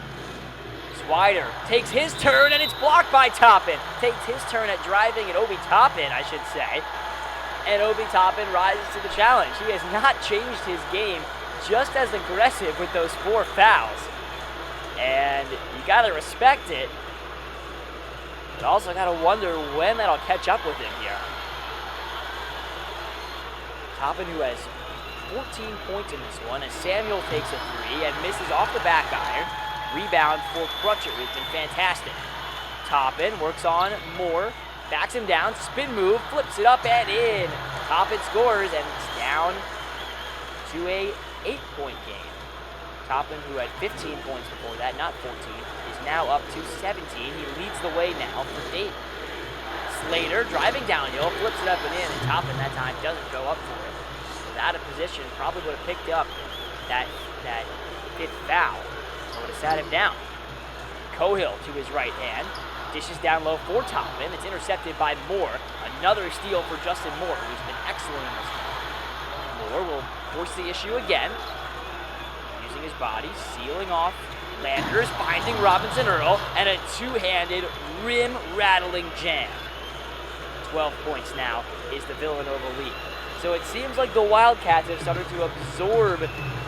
[SPEAKER 1] Swider takes his turn, and it's blocked by Toppin. Takes his turn at driving at Obi Toppin, I should say. And Obi Toppin rises to the challenge. He has not changed his game, just as aggressive with those 4 fouls. And you gotta respect it, but also gotta wonder when that'll catch up with him here. Toppin, who has 14 points in this one, as Samuel takes a 3 and misses off the back iron. Rebound for Crutcher, who's been fantastic. Toppin works on Moore. Backs him down, spin move, flips it up and in. Toppin scores, and it's down to a 8-point game. Toppin, who had 15 points before that, not 14, is now up to 17. He leads the way now for Dayton. Slater driving downhill, flips it up and in, and Toppin that time doesn't go up for it. Was out of position, probably would have picked up that 5th foul. So would have sat him down. Cohill to his right hand. Dishes down low for Toppin. It's intercepted by Moore. Another steal for Justin Moore, who's been excellent in this game. Moore will force the issue again. Using his body, sealing off. Landers finding Robinson Earl, and a 2-handed rim-rattling jam. 12 points now is the Villanova lead. So it seems like the Wildcats have started to absorb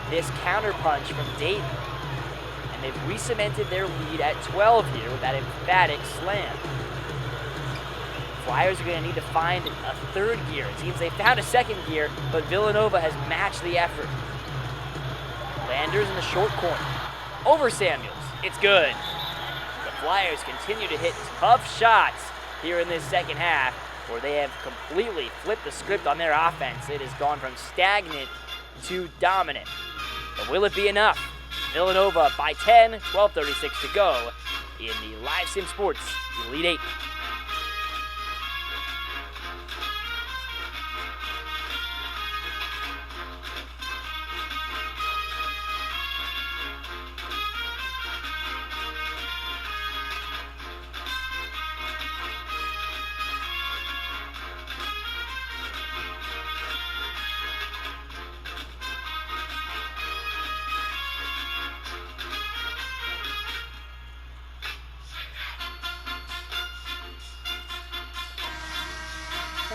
[SPEAKER 1] this counterpunch from Dayton. And they've re-cemented their lead at 12 here with that emphatic slam. Flyers are going to need to find a 3rd gear. It seems they found a 2nd gear, but Villanova has matched the effort. Landers in the short corner. Over Samuels. It's good. The Flyers continue to hit tough shots here in this second half, where they have completely flipped the script on their offense. It has gone from stagnant to dominant. But will it be enough? Villanova by 10, 12:36 to go in the Live Sim Sports Elite 8.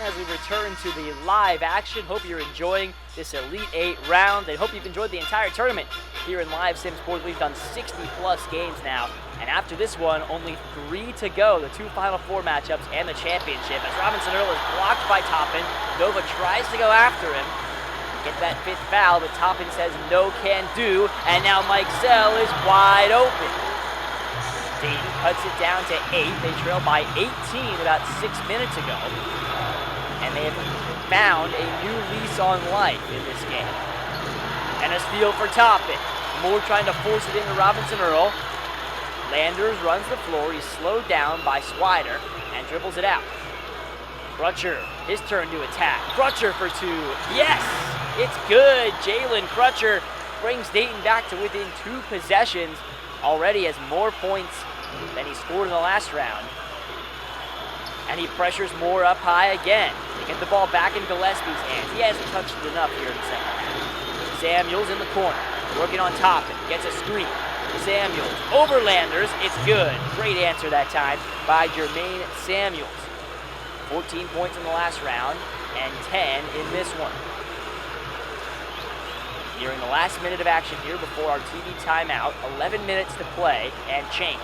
[SPEAKER 1] As we return to the live action, hope you're enjoying this Elite 8 round, and hope you've enjoyed the entire tournament here in Live Sim Sports. We've done 60-plus games now, and after this one, only 3 to go, the 2 Final Four matchups and the championship. As Robinson Earl is blocked by Toppin, Nova tries to go after him, get that 5th foul, but Toppin says no can do, and now Mike Sell is wide open. Dayton cuts it down to 8. They trail by 18 about 6 minutes ago. And they have found a new lease on life in this game. And a steal for Toppin. Moore trying to force it into Robinson Earl. Landers runs the floor. He's slowed down by Swider and dribbles it out. Crutcher, his turn to attack. Crutcher for 2. Yes! It's good. Jalen Crutcher brings Dayton back to within 2 possessions. Already has more points than he scored in the last round. And he pressures Moore up high again. They get the ball back in Gillespie's hands. He hasn't touched it enough here in the second half. Samuels in the corner, working on top and gets a screen. Samuels, overlanders, it's good. Great answer that time by Jermaine Samuels. 14 points in the last round and 10 in this one. Nearing the last minute of action here before our TV timeout, 11 minutes to play and change.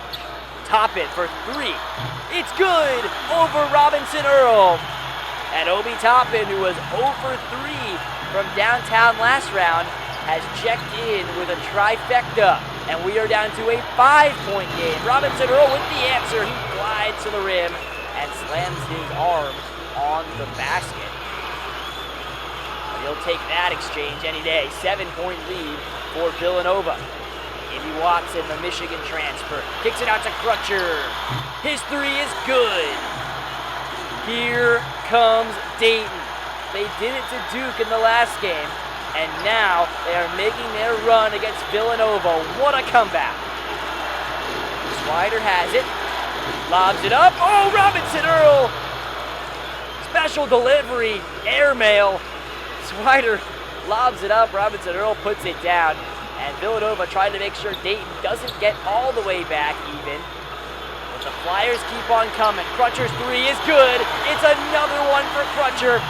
[SPEAKER 1] Toppin for three. It's good over Robinson Earl. And Obi Toppin, who was 0 for 3 from downtown last round, has checked in with a trifecta. And we are down to a 5-point game. Robinson Earl with the answer. He glides to the rim and slams his arm on the basket. But he'll take that exchange any day. 7-point lead for Villanova. Ivy Watson, the Michigan transfer, kicks it out to Crutcher. His three is good. Here comes Dayton. They did it to Duke in the last game, and now they are making their run against Villanova. What a comeback. Swider has it, lobs it up. Oh, Robinson Earl! Special delivery, airmail. Swider lobs it up, Robinson Earl puts it down. And Villanova trying to make sure Dayton doesn't get all the way back even. But the Flyers keep on coming. Crutcher's three is good. It's another one for Crutcher.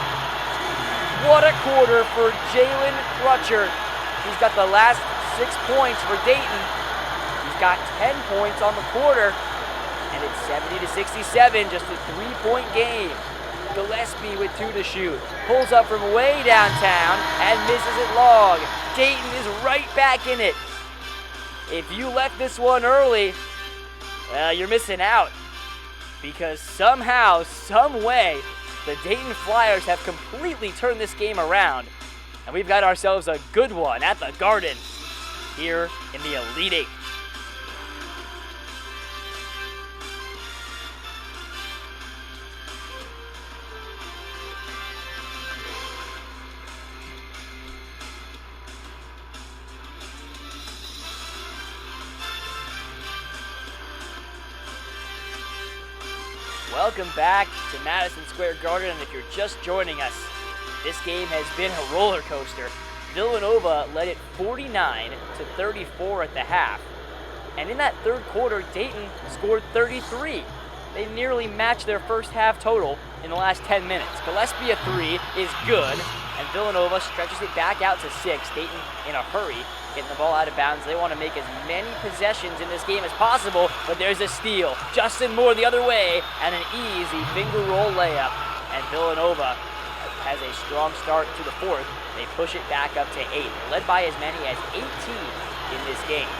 [SPEAKER 1] What a quarter for Jalen Crutcher. He's got the last 6 points for Dayton. He's got 10 points on the quarter. And it's 70-67, just a 3-point game. Gillespie with 2 to shoot. Pulls up from way downtown and misses it long. Dayton is right back in it. If you left this one early, well, you're missing out. Because somehow, some way, the Dayton Flyers have completely turned this game around. And we've got ourselves a good one at the Garden here in the Elite Eight. Welcome back to Madison Square Garden, and if you're just joining us, this game has been a roller coaster. Villanova led it 49-34 at the half, and in that third quarter, Dayton scored 33. They nearly matched their first half total in the last 10 minutes. Gillespie a three is good, and Villanova stretches it back out to 6. Dayton in a hurry, getting the ball out of bounds. They want to make as many possessions in this game as possible, but there's a steal. Justin Moore the other way, and an easy finger roll layup. And Villanova has a strong start to the fourth. They push it back up to 8. Led by as many as 18 in this game.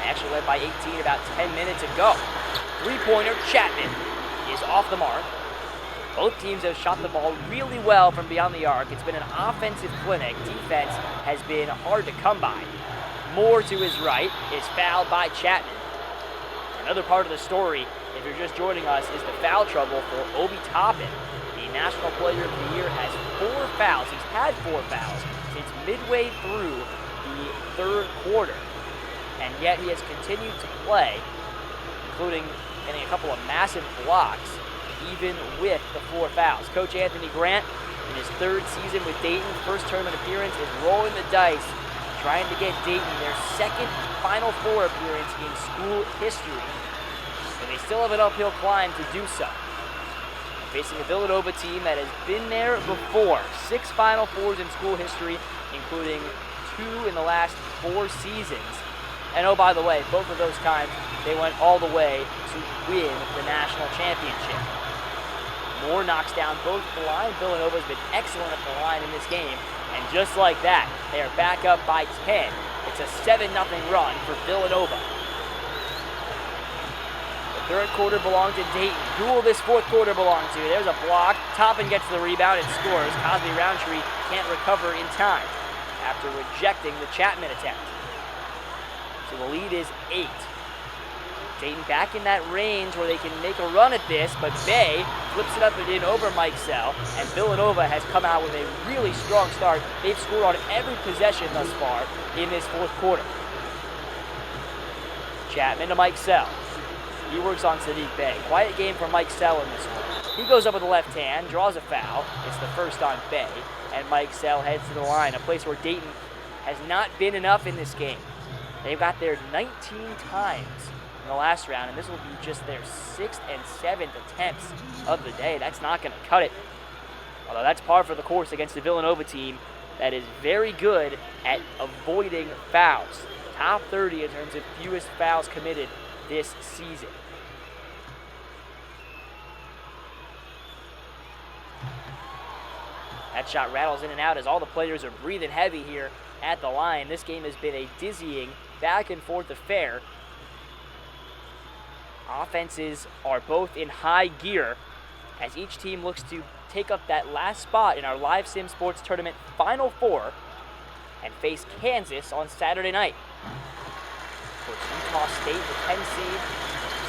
[SPEAKER 1] They actually led by 18 about 10 minutes ago. Three-pointer, Chapman is off the mark. Both teams have shot the ball really well from beyond the arc. It's been an offensive clinic. Defense has been hard to come by. Moore to his right is fouled by Chapman. Another part of the story, if you're just joining us, is the foul trouble for Obi Toppin. The National Player of the Year has 4 fouls. He's had 4 fouls since midway through the third quarter. And yet he has continued to play, including getting a couple of massive blocks, even with the 4 fouls. Coach Anthony Grant, in his 3rd season with Dayton, first tournament appearance, is rolling the dice, trying to get Dayton their 2nd Final Four appearance in school history. And they still have an uphill climb to do so. Facing a Villanova team that has been there before. 6 Final Fours in school history, including 2 in the last 4 seasons. And oh, by the way, both of those times, they went all the way to win the national championship. Moore knocks down both the line. Villanova's been excellent at the line in this game. And just like that, they are back up by 10. It's a 7-0 run for Villanova. The third quarter belongs to Dayton. Who will this fourth quarter belong to? There's a block. Toppin gets the rebound and scores. Cosby Roundtree can't recover in time after rejecting the Chapman attempt. So the lead is 8. Dayton back in that range where they can make a run at this, but Bay flips it up and in over Mike Sell, and Villanova has come out with a really strong start. They've scored on every possession thus far in this fourth quarter. Chapman to Mike Sell. He works on Sadiq Bay. Quiet game for Mike Sell in this one. He goes up with the left hand, draws a foul. It's the first on Bay, and Mike Sell heads to the line, a place where Dayton has not been enough in this game. They've got there 19 times in the last round, and this will be just their 6th and 7th attempts of the day. That's not going to cut it. Although that's par for the course against the Villanova team that is very good at avoiding fouls. Top 30 in terms of fewest fouls committed this season. That shot rattles in and out as all the players are breathing heavy here at the line. This game has been a dizzying back and forth affair. Offenses are both in high gear as each team looks to take up that last spot in our Live Sim Sports Tournament Final Four and face Kansas on Saturday night. Of course, Utah State, the 10 seed,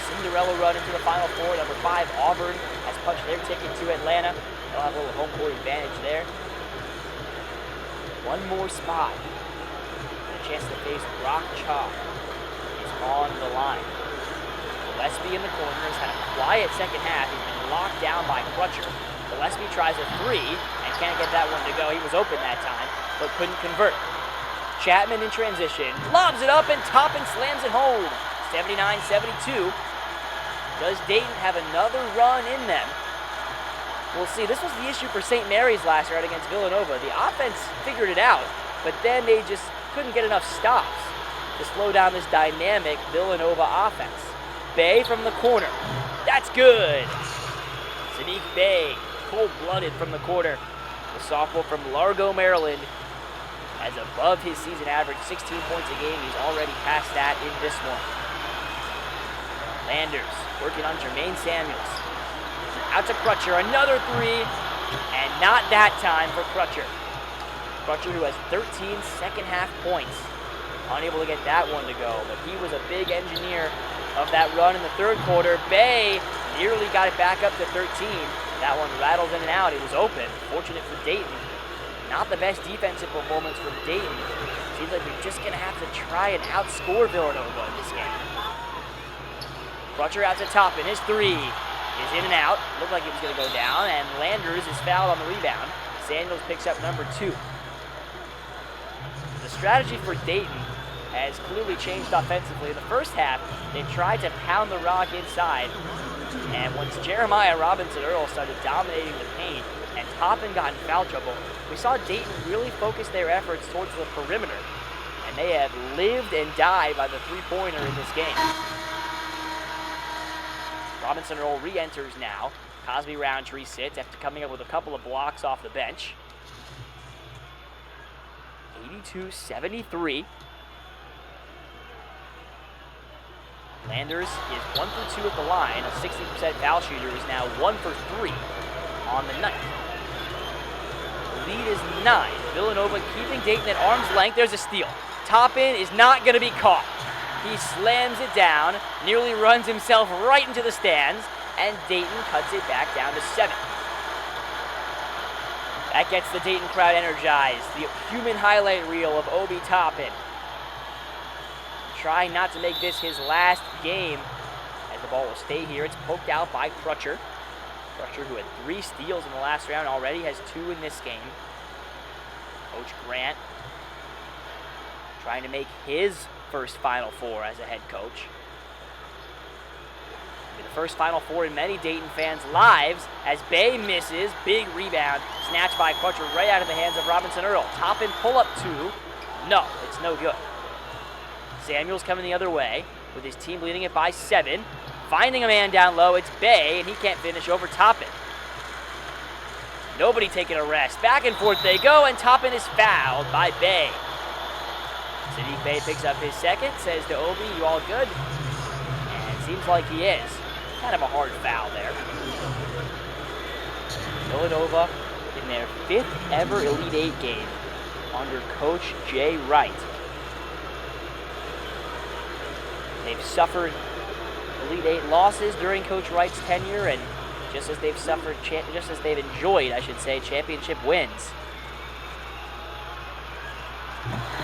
[SPEAKER 1] Cinderella run into the Final Four. Number 5, Auburn, has punched their ticket to Atlanta. They'll have a little home court advantage there. One more spot. And a chance to face Brock Chalk is on the line. Gillespie in the corner has had a quiet second half. He's been locked down by Crutcher. Gillespie tries a 3 and can't get that one to go. He was open that time, but couldn't convert. Chapman in transition, lobs it up, and Toppin slams it home. 79-72. Does Dayton have another run in them? We'll see. This was the issue for St. Mary's last year against Villanova. The offense figured it out, but then they just couldn't get enough stops to slow down this dynamic Villanova offense. Bay from the corner. That's good. Sadiq Bay, cold-blooded from the corner. The sophomore from Largo, Maryland, has above his season average, 16 points a game. He's already past that in this one. Landers working on Jermaine Samuels. Out to Crutcher, another 3, and not that time for Crutcher. Crutcher, who has 13 second-half points, unable to get that one to go, but he was a big engineer of that run in the third quarter. Bay nearly got it back up to 13. That one rattles in and out. It was open. Fortunate for Dayton. Not the best defensive performance for Dayton. Seems like they're just going to have to try and outscore Villanova in this game. Crutcher out to Toppin. His 3 is in and out. Looked like it was going to go down, and Landers is fouled on the rebound. Samuels picks up number 2. The strategy for Dayton has clearly changed offensively. In the first half, they tried to pound the rock inside, and once Jeremiah Robinson-Earl started dominating the paint and Toppin got in foul trouble, we saw Dayton really focus their efforts towards the perimeter, and they have lived and died by the three-pointer in this game. Robinson-Earl re-enters now. Cosby Roundtree sits after coming up with a couple of blocks off the bench. 82-73. Landers is 1 for 2 at the line. A 60% foul shooter is now 1 for 3 on the night. The lead is 9. Villanova keeping Dayton at arm's length. There's a steal. Toppin is not going to be caught. He slams it down, nearly runs himself right into the stands, and Dayton cuts it back down to 7. That gets the Dayton crowd energized. The human highlight reel of Obi Toppin. Trying not to make this his last game, as the ball will stay here. It's poked out by Crutcher. Crutcher, who had 3 steals in the last round already, has 2 in this game. Coach Grant trying to make his first Final Four as a head coach. The first Final Four in many Dayton fans' lives as Bay misses. Big rebound snatched by Crutcher right out of the hands of Robinson-Earl. Toppin pull-up 2. No, it's no good. Samuels coming the other way with his team leading it by 7. Finding a man down low, it's Bay, and he can't finish over Toppin. Nobody taking a rest. Back and forth they go, and Toppin is fouled by Bay. Sadiq Bay picks up his second, says to Obi, "You all good?" And it seems like he is. Kind of a hard foul there. Villanova in their 5th ever Elite 8 game under Coach Jay Wright. They've suffered Elite 8 losses during Coach Wright's tenure, and just as they've enjoyed, I should say, championship wins.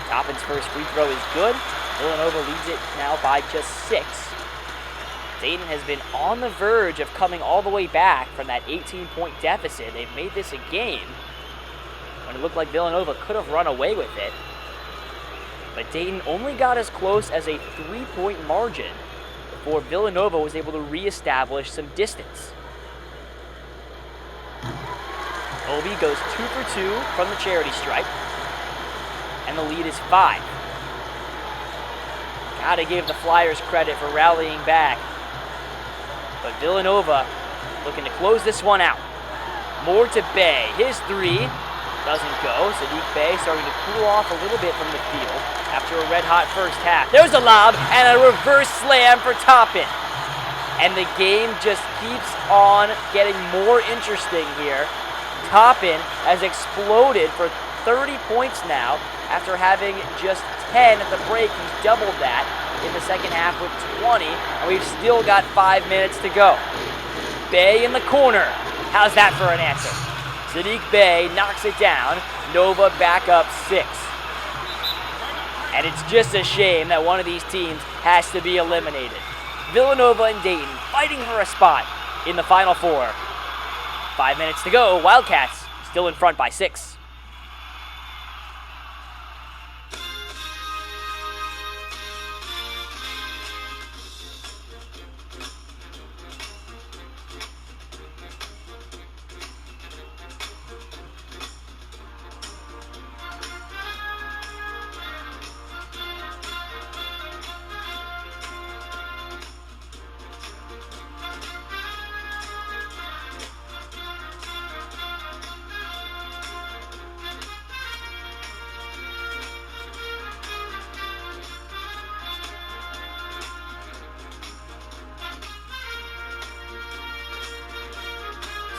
[SPEAKER 1] Toppin's first free throw is good. Villanova leads it now by just 6. Dayton has been on the verge of coming all the way back from that 18-point deficit. They've made this a game when it looked like Villanova could have run away with it. But Dayton only got as close as a 3-point margin before Villanova was able to reestablish some distance. Obi goes 2 for 2 from the charity stripe, and the lead is 5. Gotta give the Flyers credit for rallying back. But Villanova looking to close this one out. More to Bay. His 3 doesn't go. Sadiq Bey starting to cool off a little bit from the field after a red-hot first half. There's a lob and a reverse slam for Toppin. And the game just keeps on getting more interesting here. Toppin has exploded for 30 points now after having just 10 at the break. He's doubled that in the second half with 20, and we've still got 5 minutes to go. Bey in the corner. How's that for an answer? Sadiq Bey knocks it down. Nova back up 6. And it's just a shame that one of these teams has to be eliminated. Villanova and Dayton fighting for a spot in the Final Four. 5 minutes to go. Wildcats still in front by 6.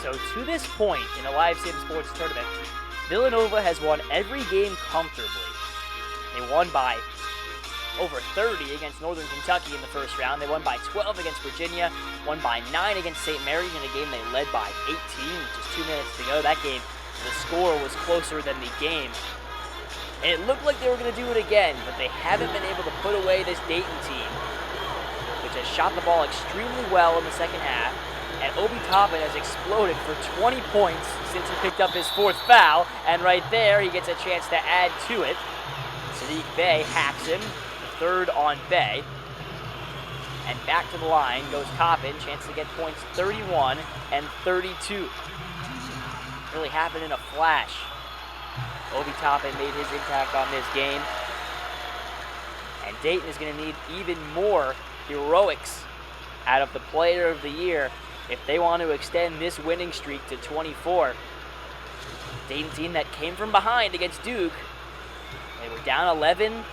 [SPEAKER 1] So to this point in a live sim sports tournament, Villanova has won every game comfortably. They won by over 30 against Northern Kentucky in the first round. They won by 12 against Virginia, won by 9 against St. Mary's in a game they led by 18 with just 2 minutes to go. That game, the score was closer than the game. And it looked like they were going to do it again, but they haven't been able to put away this Dayton team, which has shot the ball extremely well in the second half. And Obi Toppin has exploded for 20 points since he picked up his 4th foul. And right there, he gets a chance to add to it. Sadiq Bey hacks him, the 3rd on Bey. And back to the line goes Toppin, chance to get points 31 and 32. Really happened in a flash. Obi Toppin made his impact on this game. And Dayton is going to need even more heroics out of the Player of the Year if they want to extend this winning streak to 24. Dayton team that came from behind against Duke. They were down 11.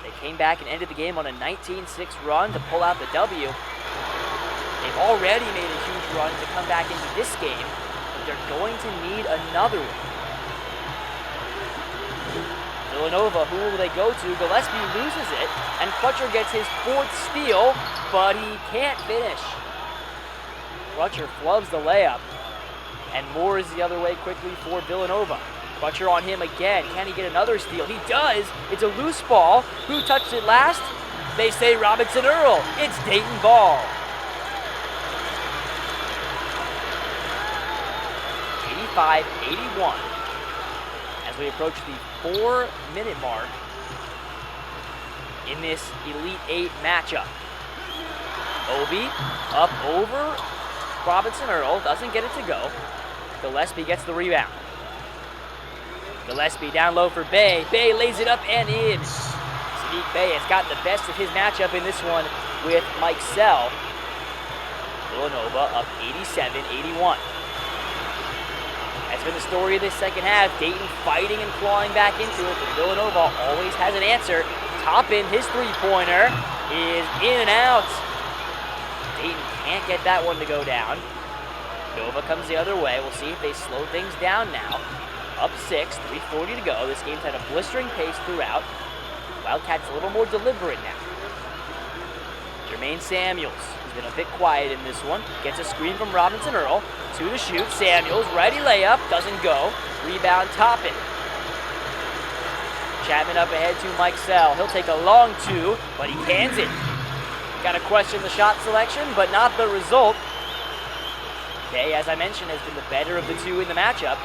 [SPEAKER 1] They came back and ended the game on a 19-6 run to pull out the W. They've already made a huge run to come back into this game, but they're going to need another one. Villanova, who will they go to? Gillespie loses it, and Crutcher gets his 4th steal, but he can't finish. Crutcher flubs the layup, and Moore is the other way quickly for Villanova. Crutcher on him again. Can he get another steal? He does. It's a loose ball. Who touched it last? They say Robinson Earl. It's Dayton ball. 85-81 as we approach the 4-minute mark in this Elite 8 matchup. Obi up over Robinson Earl, doesn't get it to go. Gillespie gets the rebound. Gillespie down low for Bey. Bey lays it up and in. Sadiq Bey has got the best of his matchup in this one with Mike Sell. Villanova up 87-81. That's been the story of this second half. Dayton fighting and clawing back into it, but Villanova always has an answer. Toppin, his 3-pointer, is in and out. Dayton can't get that one to go down. Nova comes the other way. We'll see if they slow things down now. Up 6, 3:40 to go. This game's had a blistering pace throughout. Wildcats a little more deliberate now. Jermaine Samuels has been a bit quiet in this one. Gets a screen from Robinson Earl. 2 to shoot. Samuels, righty layup, doesn't go. Rebound Toppin. Chapman up ahead to Mike Sell. He'll take a long 2, but he cans it. Got to question the shot selection, but not the result. Bay, as I mentioned, has been the better of the two in the matchup.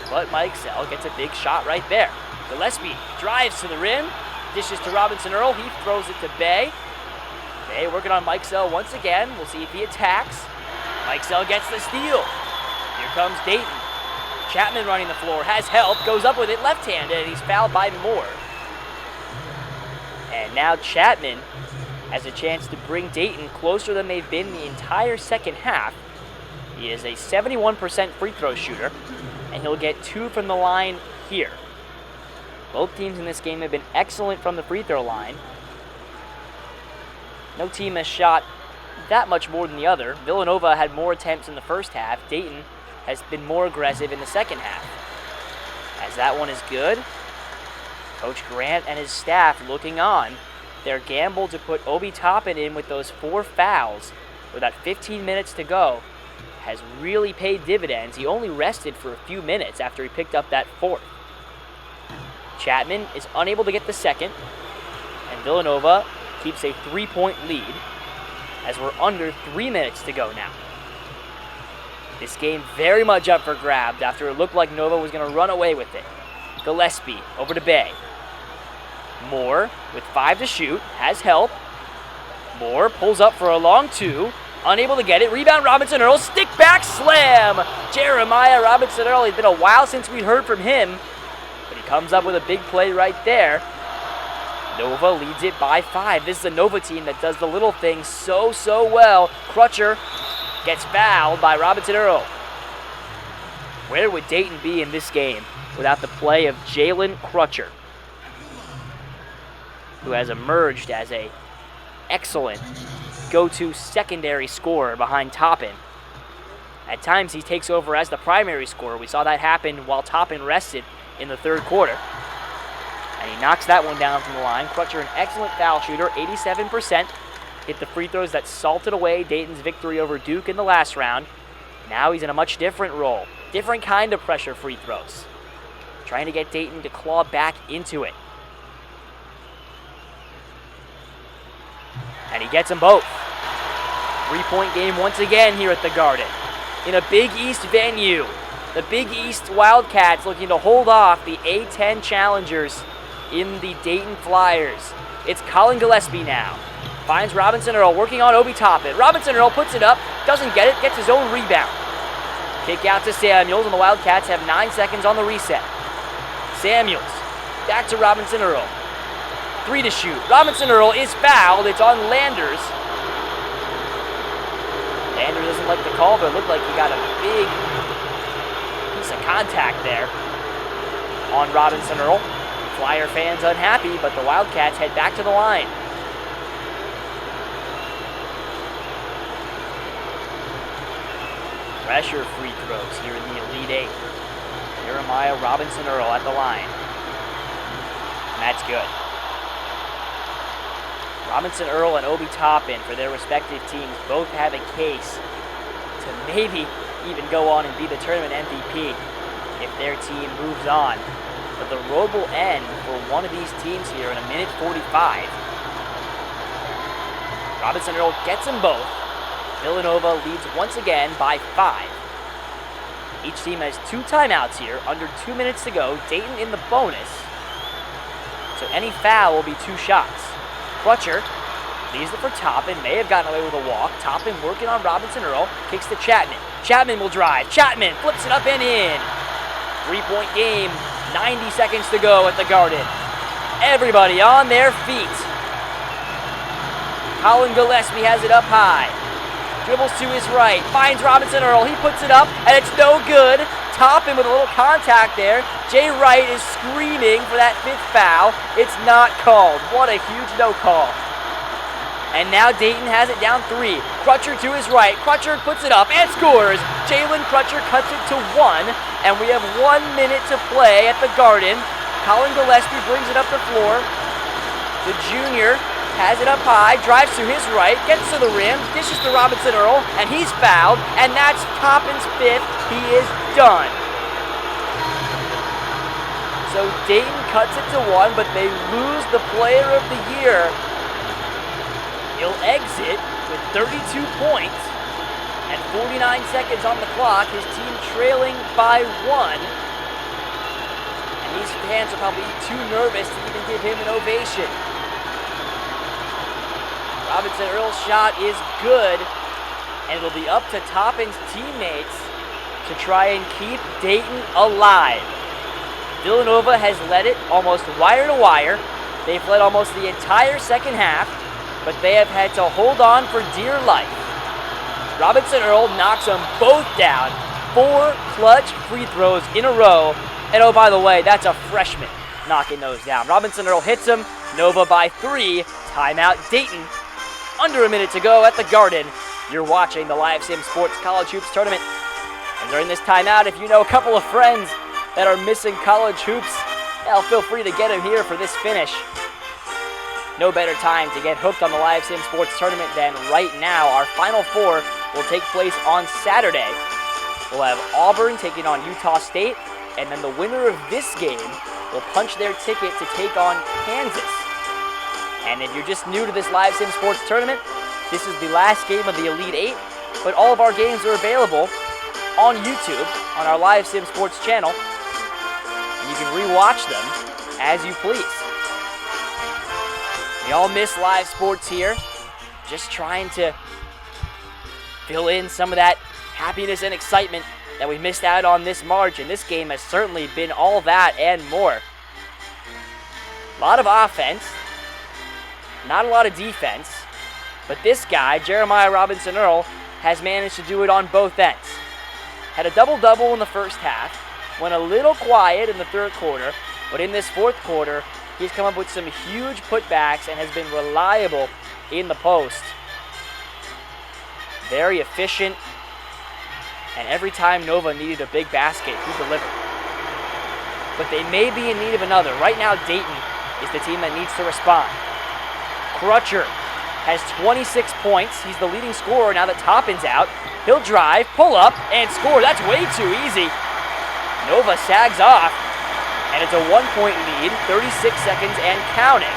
[SPEAKER 1] But Mike Sell gets a big shot right there. Gillespie drives to the rim, dishes to Robinson Earl. He throws it to Bay. Bay working on Mike Sell once again. We'll see if he attacks. Mike Sell gets the steal. Here comes Dayton. Chapman running the floor, has help, goes up with it left-handed, and he's fouled by Moore. And now Chapman has a chance to bring Dayton closer than they've been the entire second half. He is a 71% free throw shooter, and he'll get 2 from the line here. Both teams in this game have been excellent from the free throw line. No team has shot that much more than the other. Villanova had more attempts in the first half. Dayton has been more aggressive in the second half. As that one is good, Coach Grant and his staff looking on. Their gamble to put Obi Toppin in with those 4 fouls with about 15 minutes to go has really paid dividends. He only rested for a few minutes after he picked up that 4th. Chapman is unable to get the second, and Villanova keeps a 3-point lead as we're under 3 minutes to go now. This game very much up for grabs after it looked like Nova was going to run away with it. Gillespie over to Bay. Moore with 5 to shoot, has help. Moore pulls up for a long 2, unable to get it. Rebound Robinson Earl, stick back slam. Jeremiah Robinson Earl, it's been a while since we heard from him, but he comes up with a big play right there. Nova leads it by 5. This is a Nova team that does the little things so well. Crutcher gets fouled by Robinson Earl. Where would Dayton be in this game without the play of Jalen Crutcher, who has emerged as a excellent go-to secondary scorer behind Toppin. At times he takes over as the primary scorer. We saw that happen while Toppin rested in the third quarter. And he knocks that one down from the line. Crutcher, an excellent foul shooter, 87%. Hit the free throws that salted away Dayton's victory over Duke in the last round. Now he's in a much different role. Different kind of pressure free throws. Trying to get Dayton to claw back into it. And he gets them both. 3-point game once again here at the Garden. In a Big East venue. The Big East Wildcats looking to hold off the A-10 challengers in the Dayton Flyers. It's Colin Gillespie now. Finds Robinson Earl working on Obi Toppin. Robinson Earl puts it up, doesn't get it, gets his own rebound. Kick out to Samuels, and the Wildcats have 9 seconds on the reset. Samuels, back to Robinson Earl. 3 to shoot. Robinson Earl is fouled. It's on Landers. Landers doesn't like the call, but it looked like he got a big piece of contact there on Robinson Earl. Flyer fans unhappy, but the Wildcats head back to the line. Pressure free throws here in the Elite Eight. Jeremiah Robinson Earl at the line. And that's good. Robinson Earl and Obi Toppin, for their respective teams, both have a case to maybe even go on and be the tournament MVP if their team moves on. But the road will end for one of these teams here in 1:45. Robinson Earl gets them both. Villanova leads once again by 5. Each team has 2 timeouts here, under 2 minutes to go. Dayton in the bonus, so any foul will be 2 shots. Crutcher leaves it for Toppin, may have gotten away with a walk. Toppin working on Robinson Earl, kicks to Chapman. Chapman will drive. Chapman flips it up and in. 3-point game, 90 seconds to go at the Garden. Everybody on their feet. Colin Gillespie has it up high. Dribbles to his right, finds Robinson Earl, he puts it up, and it's no good. Toppin with a little contact there. Jay Wright is screaming for that 5th foul. It's not called. What a huge no call. And now Dayton has it down 3. Crutcher to his right, Crutcher puts it up and scores. Jalen Crutcher cuts it to 1, and we have 1 minute to play at the Garden. Colin Gillespie brings it up the floor. The junior has it up high, drives to his right, gets to the rim, dishes to Robinson Earl, and he's fouled, and that's Toppin's 5th. He is done. So Dayton cuts it to 1, but they lose the player of the year. He'll exit with 32 points and 49 seconds on the clock. His team trailing by 1. And these fans are probably too nervous to even give him an ovation. Robinson Earl's shot is good, and it'll be up to Toppin's teammates to try and keep Dayton alive. Villanova has led it almost wire to wire. They've led almost the entire second half, but they have had to hold on for dear life. Robinson Earl knocks them both down. 4 clutch free throws in a row. And oh, by the way, that's a freshman knocking those down. Robinson Earl hits him. Nova by 3. Timeout Dayton. Under a minute to go at the Garden. You're watching the Live Sim Sports College Hoops Tournament. And during this timeout, if you know a couple of friends that are missing college hoops, well, feel free to get them here for this finish. No better time to get hooked on the Live Sim Sports Tournament than right now. Our Final Four will take place on Saturday. We'll have Auburn taking on Utah State, and then the winner of this game will punch their ticket to take on Kansas. And if you're just new to this Live Sim Sports Tournament, this is the last game of the Elite 8, but all of our games are available on YouTube on our Live Sim Sports channel, and you can rewatch them as you please. We all miss live sports here, just trying to fill in some of that happiness and excitement that we missed out on this March, and this game has certainly been all that and more. A lot of offense, not a lot of defense, but this guy, Jeremiah Robinson Earl, has managed to do it on both ends. Had a double-double in the first half, went a little quiet in the third quarter, but in this fourth quarter, he's come up with some huge putbacks and has been reliable in the post. Very efficient, and every time Nova needed a big basket, he delivered. But they may be in need of another. Right now, Dayton is the team that needs to respond. Crutcher has 26 points. He's the leading scorer now that Toppin's out. He'll drive, pull up, and score. That's way too easy. Nova sags off, and it's a 1-point lead, 36 seconds and counting.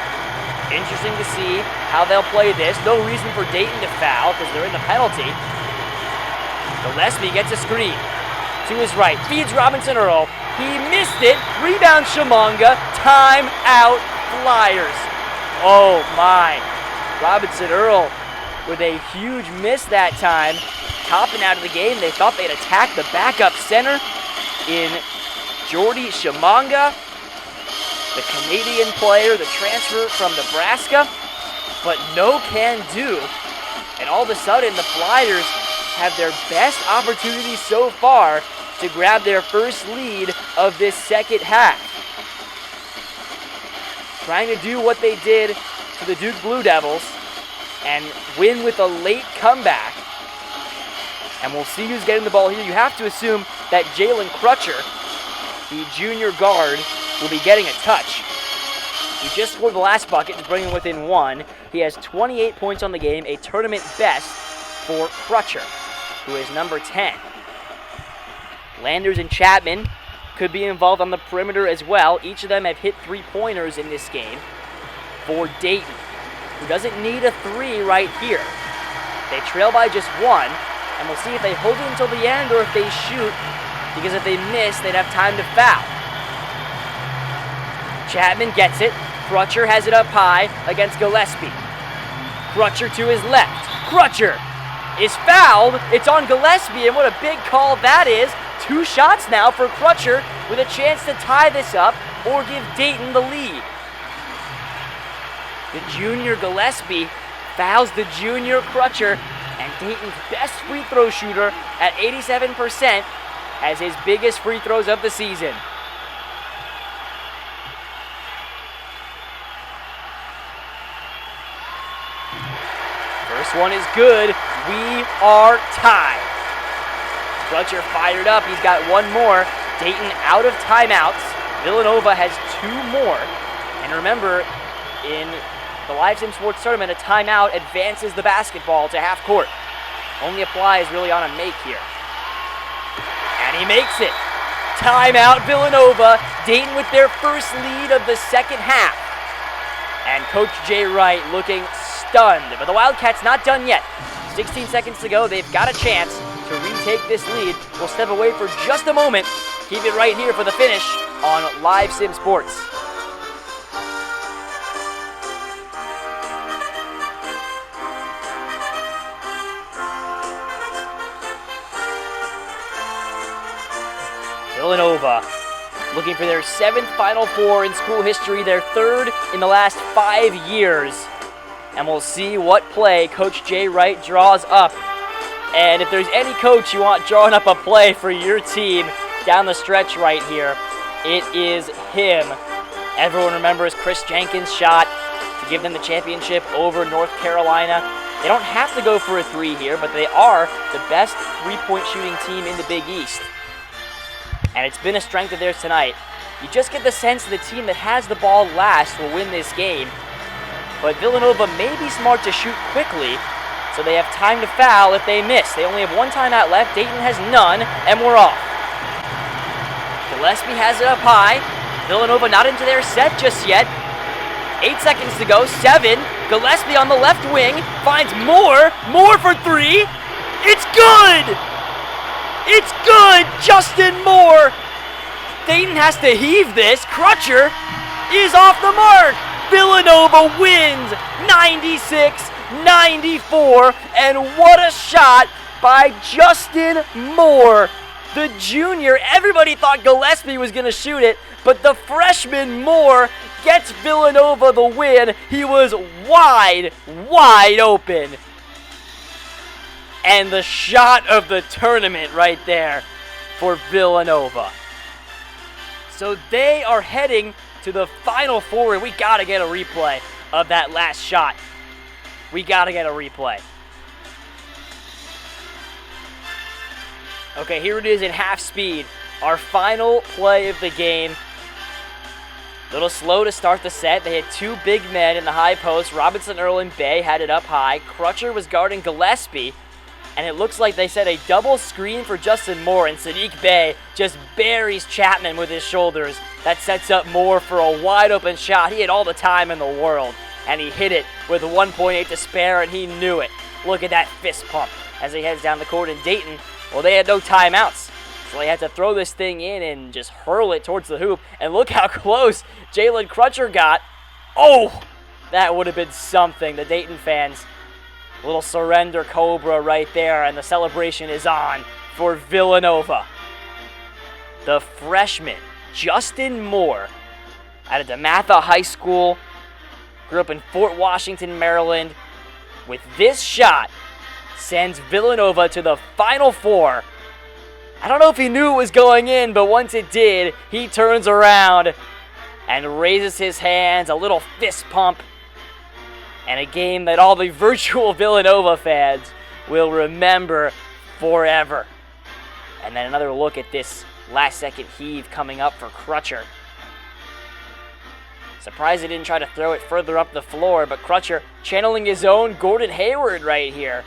[SPEAKER 1] Interesting to see how they'll play this. No reason for Dayton to foul because they're in the penalty. Gillespie gets a screen to his right, feeds Robinson Earl. He missed it. Rebound Shamanga. Timeout Flyers. Oh my. Robinson Earl with a huge miss that time. Toppin out of the game. They thought they'd attack the backup center in Jordy Shamanga, the Canadian player, the transfer from Nebraska, but no can do. And all of a sudden, the Flyers have their best opportunity so far to grab their first lead of this second half. Trying to do what they did to the Duke Blue Devils and win with a late comeback. And we'll see who's getting the ball here. You have to assume that Jalen Crutcher, the junior guard, will be getting a touch. He just scored the last bucket to bring him within 1. He has 28 points on the game, a tournament best for Crutcher, who is number 10. Landers and Chapman could be involved on the perimeter as well. Each of them have hit 3-pointers in this game for Dayton, who doesn't need a 3 right here. They trail by just 1, and we'll see if they hold it until the end or if they shoot, because if they miss, they'd have time to foul. Chapman gets it. Crutcher has it up high against Gillespie. Crutcher to his left. Crutcher is fouled. It's on Gillespie, and what a big call that is. 2 shots now for Crutcher with a chance to tie this up or give Dayton the lead. The junior Gillespie fouls the junior Crutcher, and Dayton's best free throw shooter at 87% has his biggest free throws of the season. First one is good. We are tied. Crutcher fired up. He's got 1 more. Dayton out of timeouts. Villanova has 2 more. And remember, in the Live Sim Sports Tournament, a timeout advances the basketball to half court. Only applies really on a make here. And he makes it. Timeout Villanova. Dayton with their first lead of the second half. And Coach Jay Wright looking stunned. But the Wildcats not done yet. 16 seconds to go. They've got a chance to retake this lead. We'll step away for just a moment. Keep it right here for the finish on Live Sim Sports. Villanova looking for their 7th Final Four in school history, their 3rd in the last 5 years. And we'll see what play Coach Jay Wright draws up. And if there's any coach you want drawing up a play for your team down the stretch right here, it is him. Everyone remembers Chris Jenkins' shot to give them the championship over North Carolina. They don't have to go for a 3 here, but they are the best 3-point shooting team in the Big East. And it's been a strength of theirs tonight. You just get the sense the team that has the ball last will win this game. But Villanova may be smart to shoot quickly, so they have time to foul if they miss. They only have 1 timeout left. Dayton has none, and we're off. Gillespie has it up high. Villanova not into their set just yet. 8 seconds to go. 7. Gillespie on the left wing finds Moore. Moore for 3. It's good! It's good! Justin Moore! Dayton has to heave this. Crutcher is off the mark. Villanova wins 96-94. And what a shot by Justin Moore. The junior, everybody thought Gillespie was going to shoot it, but the freshman Moore gets Villanova the win. He was wide open. And the shot of the tournament right there for Villanova. So they are heading to the Final Four, and we got to get a replay of that last shot. We got to get a replay. Okay, here it is in half speed. Our final play of the game. A little slow to start the set. They had 2 big men in the high post. Robinson, Earl, and Bay had it up high. Crutcher was guarding Gillespie. And it looks like they set a double screen for Justin Moore, and Sadiq Bey just buries Chapman with his shoulders. That sets up Moore for a wide open shot. He had all the time in the world, and he hit it with 1.8 to spare, and he knew it. Look at that fist pump as he heads down the court in Dayton. Well, they had no timeouts, so they had to throw this thing in and just hurl it towards the hoop. And look how close Jalen Crutcher got. Oh, that would have been something. The Dayton fans, a little surrender cobra right there, and the celebration is on for Villanova. The freshman, Justin Moore, out of DeMatha High School, grew up in Fort Washington, Maryland, with this shot, sends Villanova to the Final Four. I don't know if he knew it was going in, but once it did, he turns around and raises his hands, a little fist pump, and a game that all the virtual Villanova fans will remember forever. And then another look at this last-second heave coming up for Crutcher. Surprised he didn't try to throw it further up the floor, but Crutcher channeling his own Gordon Hayward right here.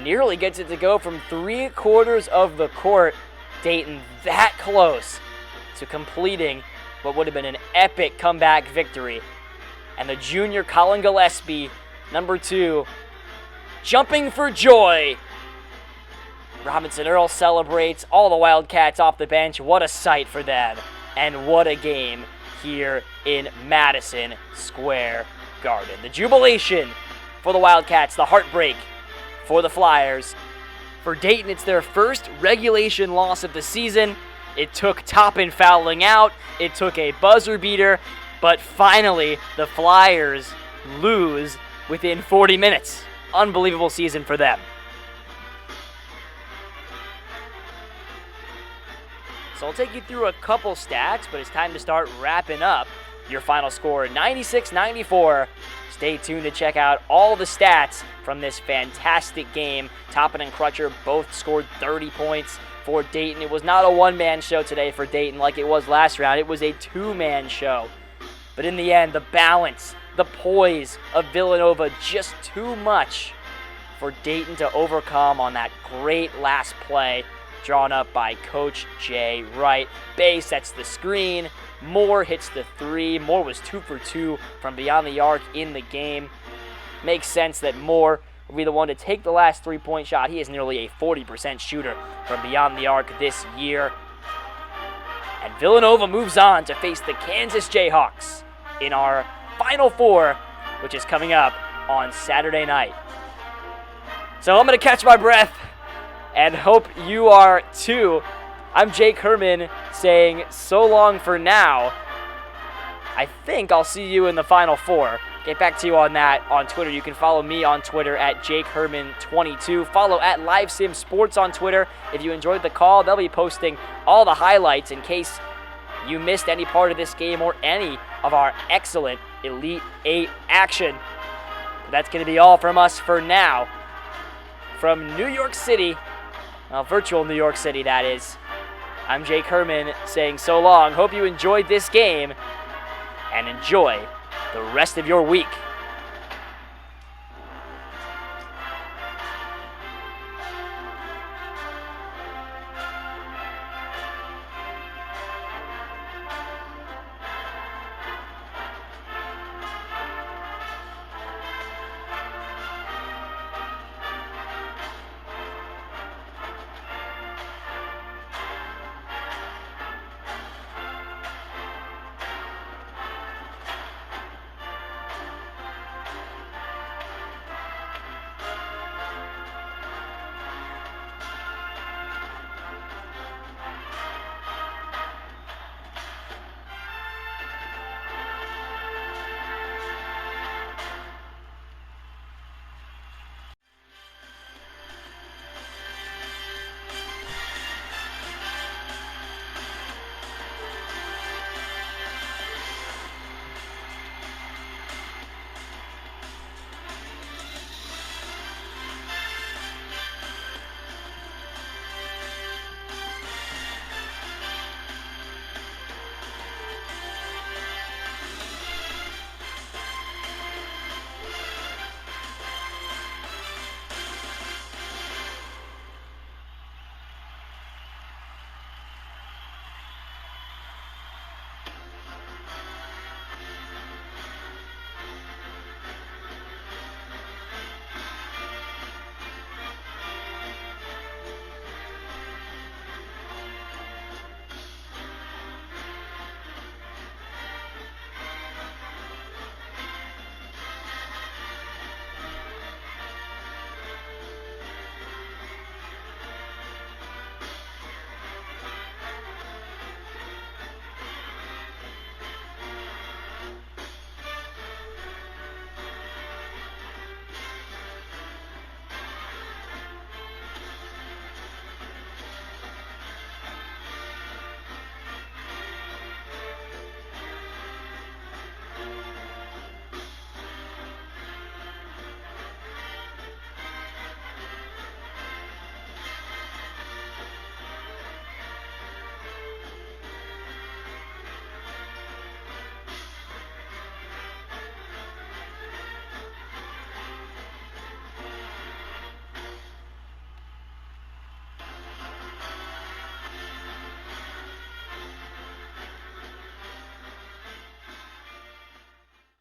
[SPEAKER 1] Nearly gets it to go from 3/4 of the court. Dayton that close to completing what would have been an epic comeback victory. And the junior Colin Gillespie, number 2, jumping for joy. Robinson Earl celebrates. All the Wildcats off the bench. What a sight for them. And what a game here in Madison Square Garden. The jubilation for the Wildcats, the heartbreak for the Flyers. For Dayton, it's their first regulation loss of the season. It took Toppin fouling out. It took a buzzer beater. But finally, the Flyers lose within 40 minutes. Unbelievable season for them. So I'll take you through a couple stats, but it's time to start wrapping up your final score, 96-94. Stay tuned to check out all the stats from this fantastic game. Toppin and Crutcher both scored 30 points for Dayton. It was not a one-man show today for Dayton like it was last round. It was a two-man show. But in the end, the balance, the poise of Villanova, just too much for Dayton to overcome on that great last play drawn up by Coach Jay Wright. Bay sets the screen. Moore hits the 3. Moore was 2 for 2 from beyond the arc in the game. makes sense that Moore will be the one to take the last three-point shot. He is nearly a 40% shooter from beyond the arc this year. And Villanova moves on to face the Kansas Jayhawks in our Final Four, which is coming up on Saturday night. So I'm going to catch my breath and hope you are too. I'm Jake Herman saying so long for now. I think I'll see you in the Final Four. Get back to you on that on Twitter. You can follow me on Twitter at JakeHerman22. Follow at LiveSimSports on Twitter. If you enjoyed the call, they'll be posting all the highlights in case you missed any part of this game or any of our excellent Elite 8 action. But that's going to be all from us for now. From New York City, well, virtual New York City, that is, I'm Jake Herman saying so long. Hope you enjoyed this game and enjoy the rest of your week.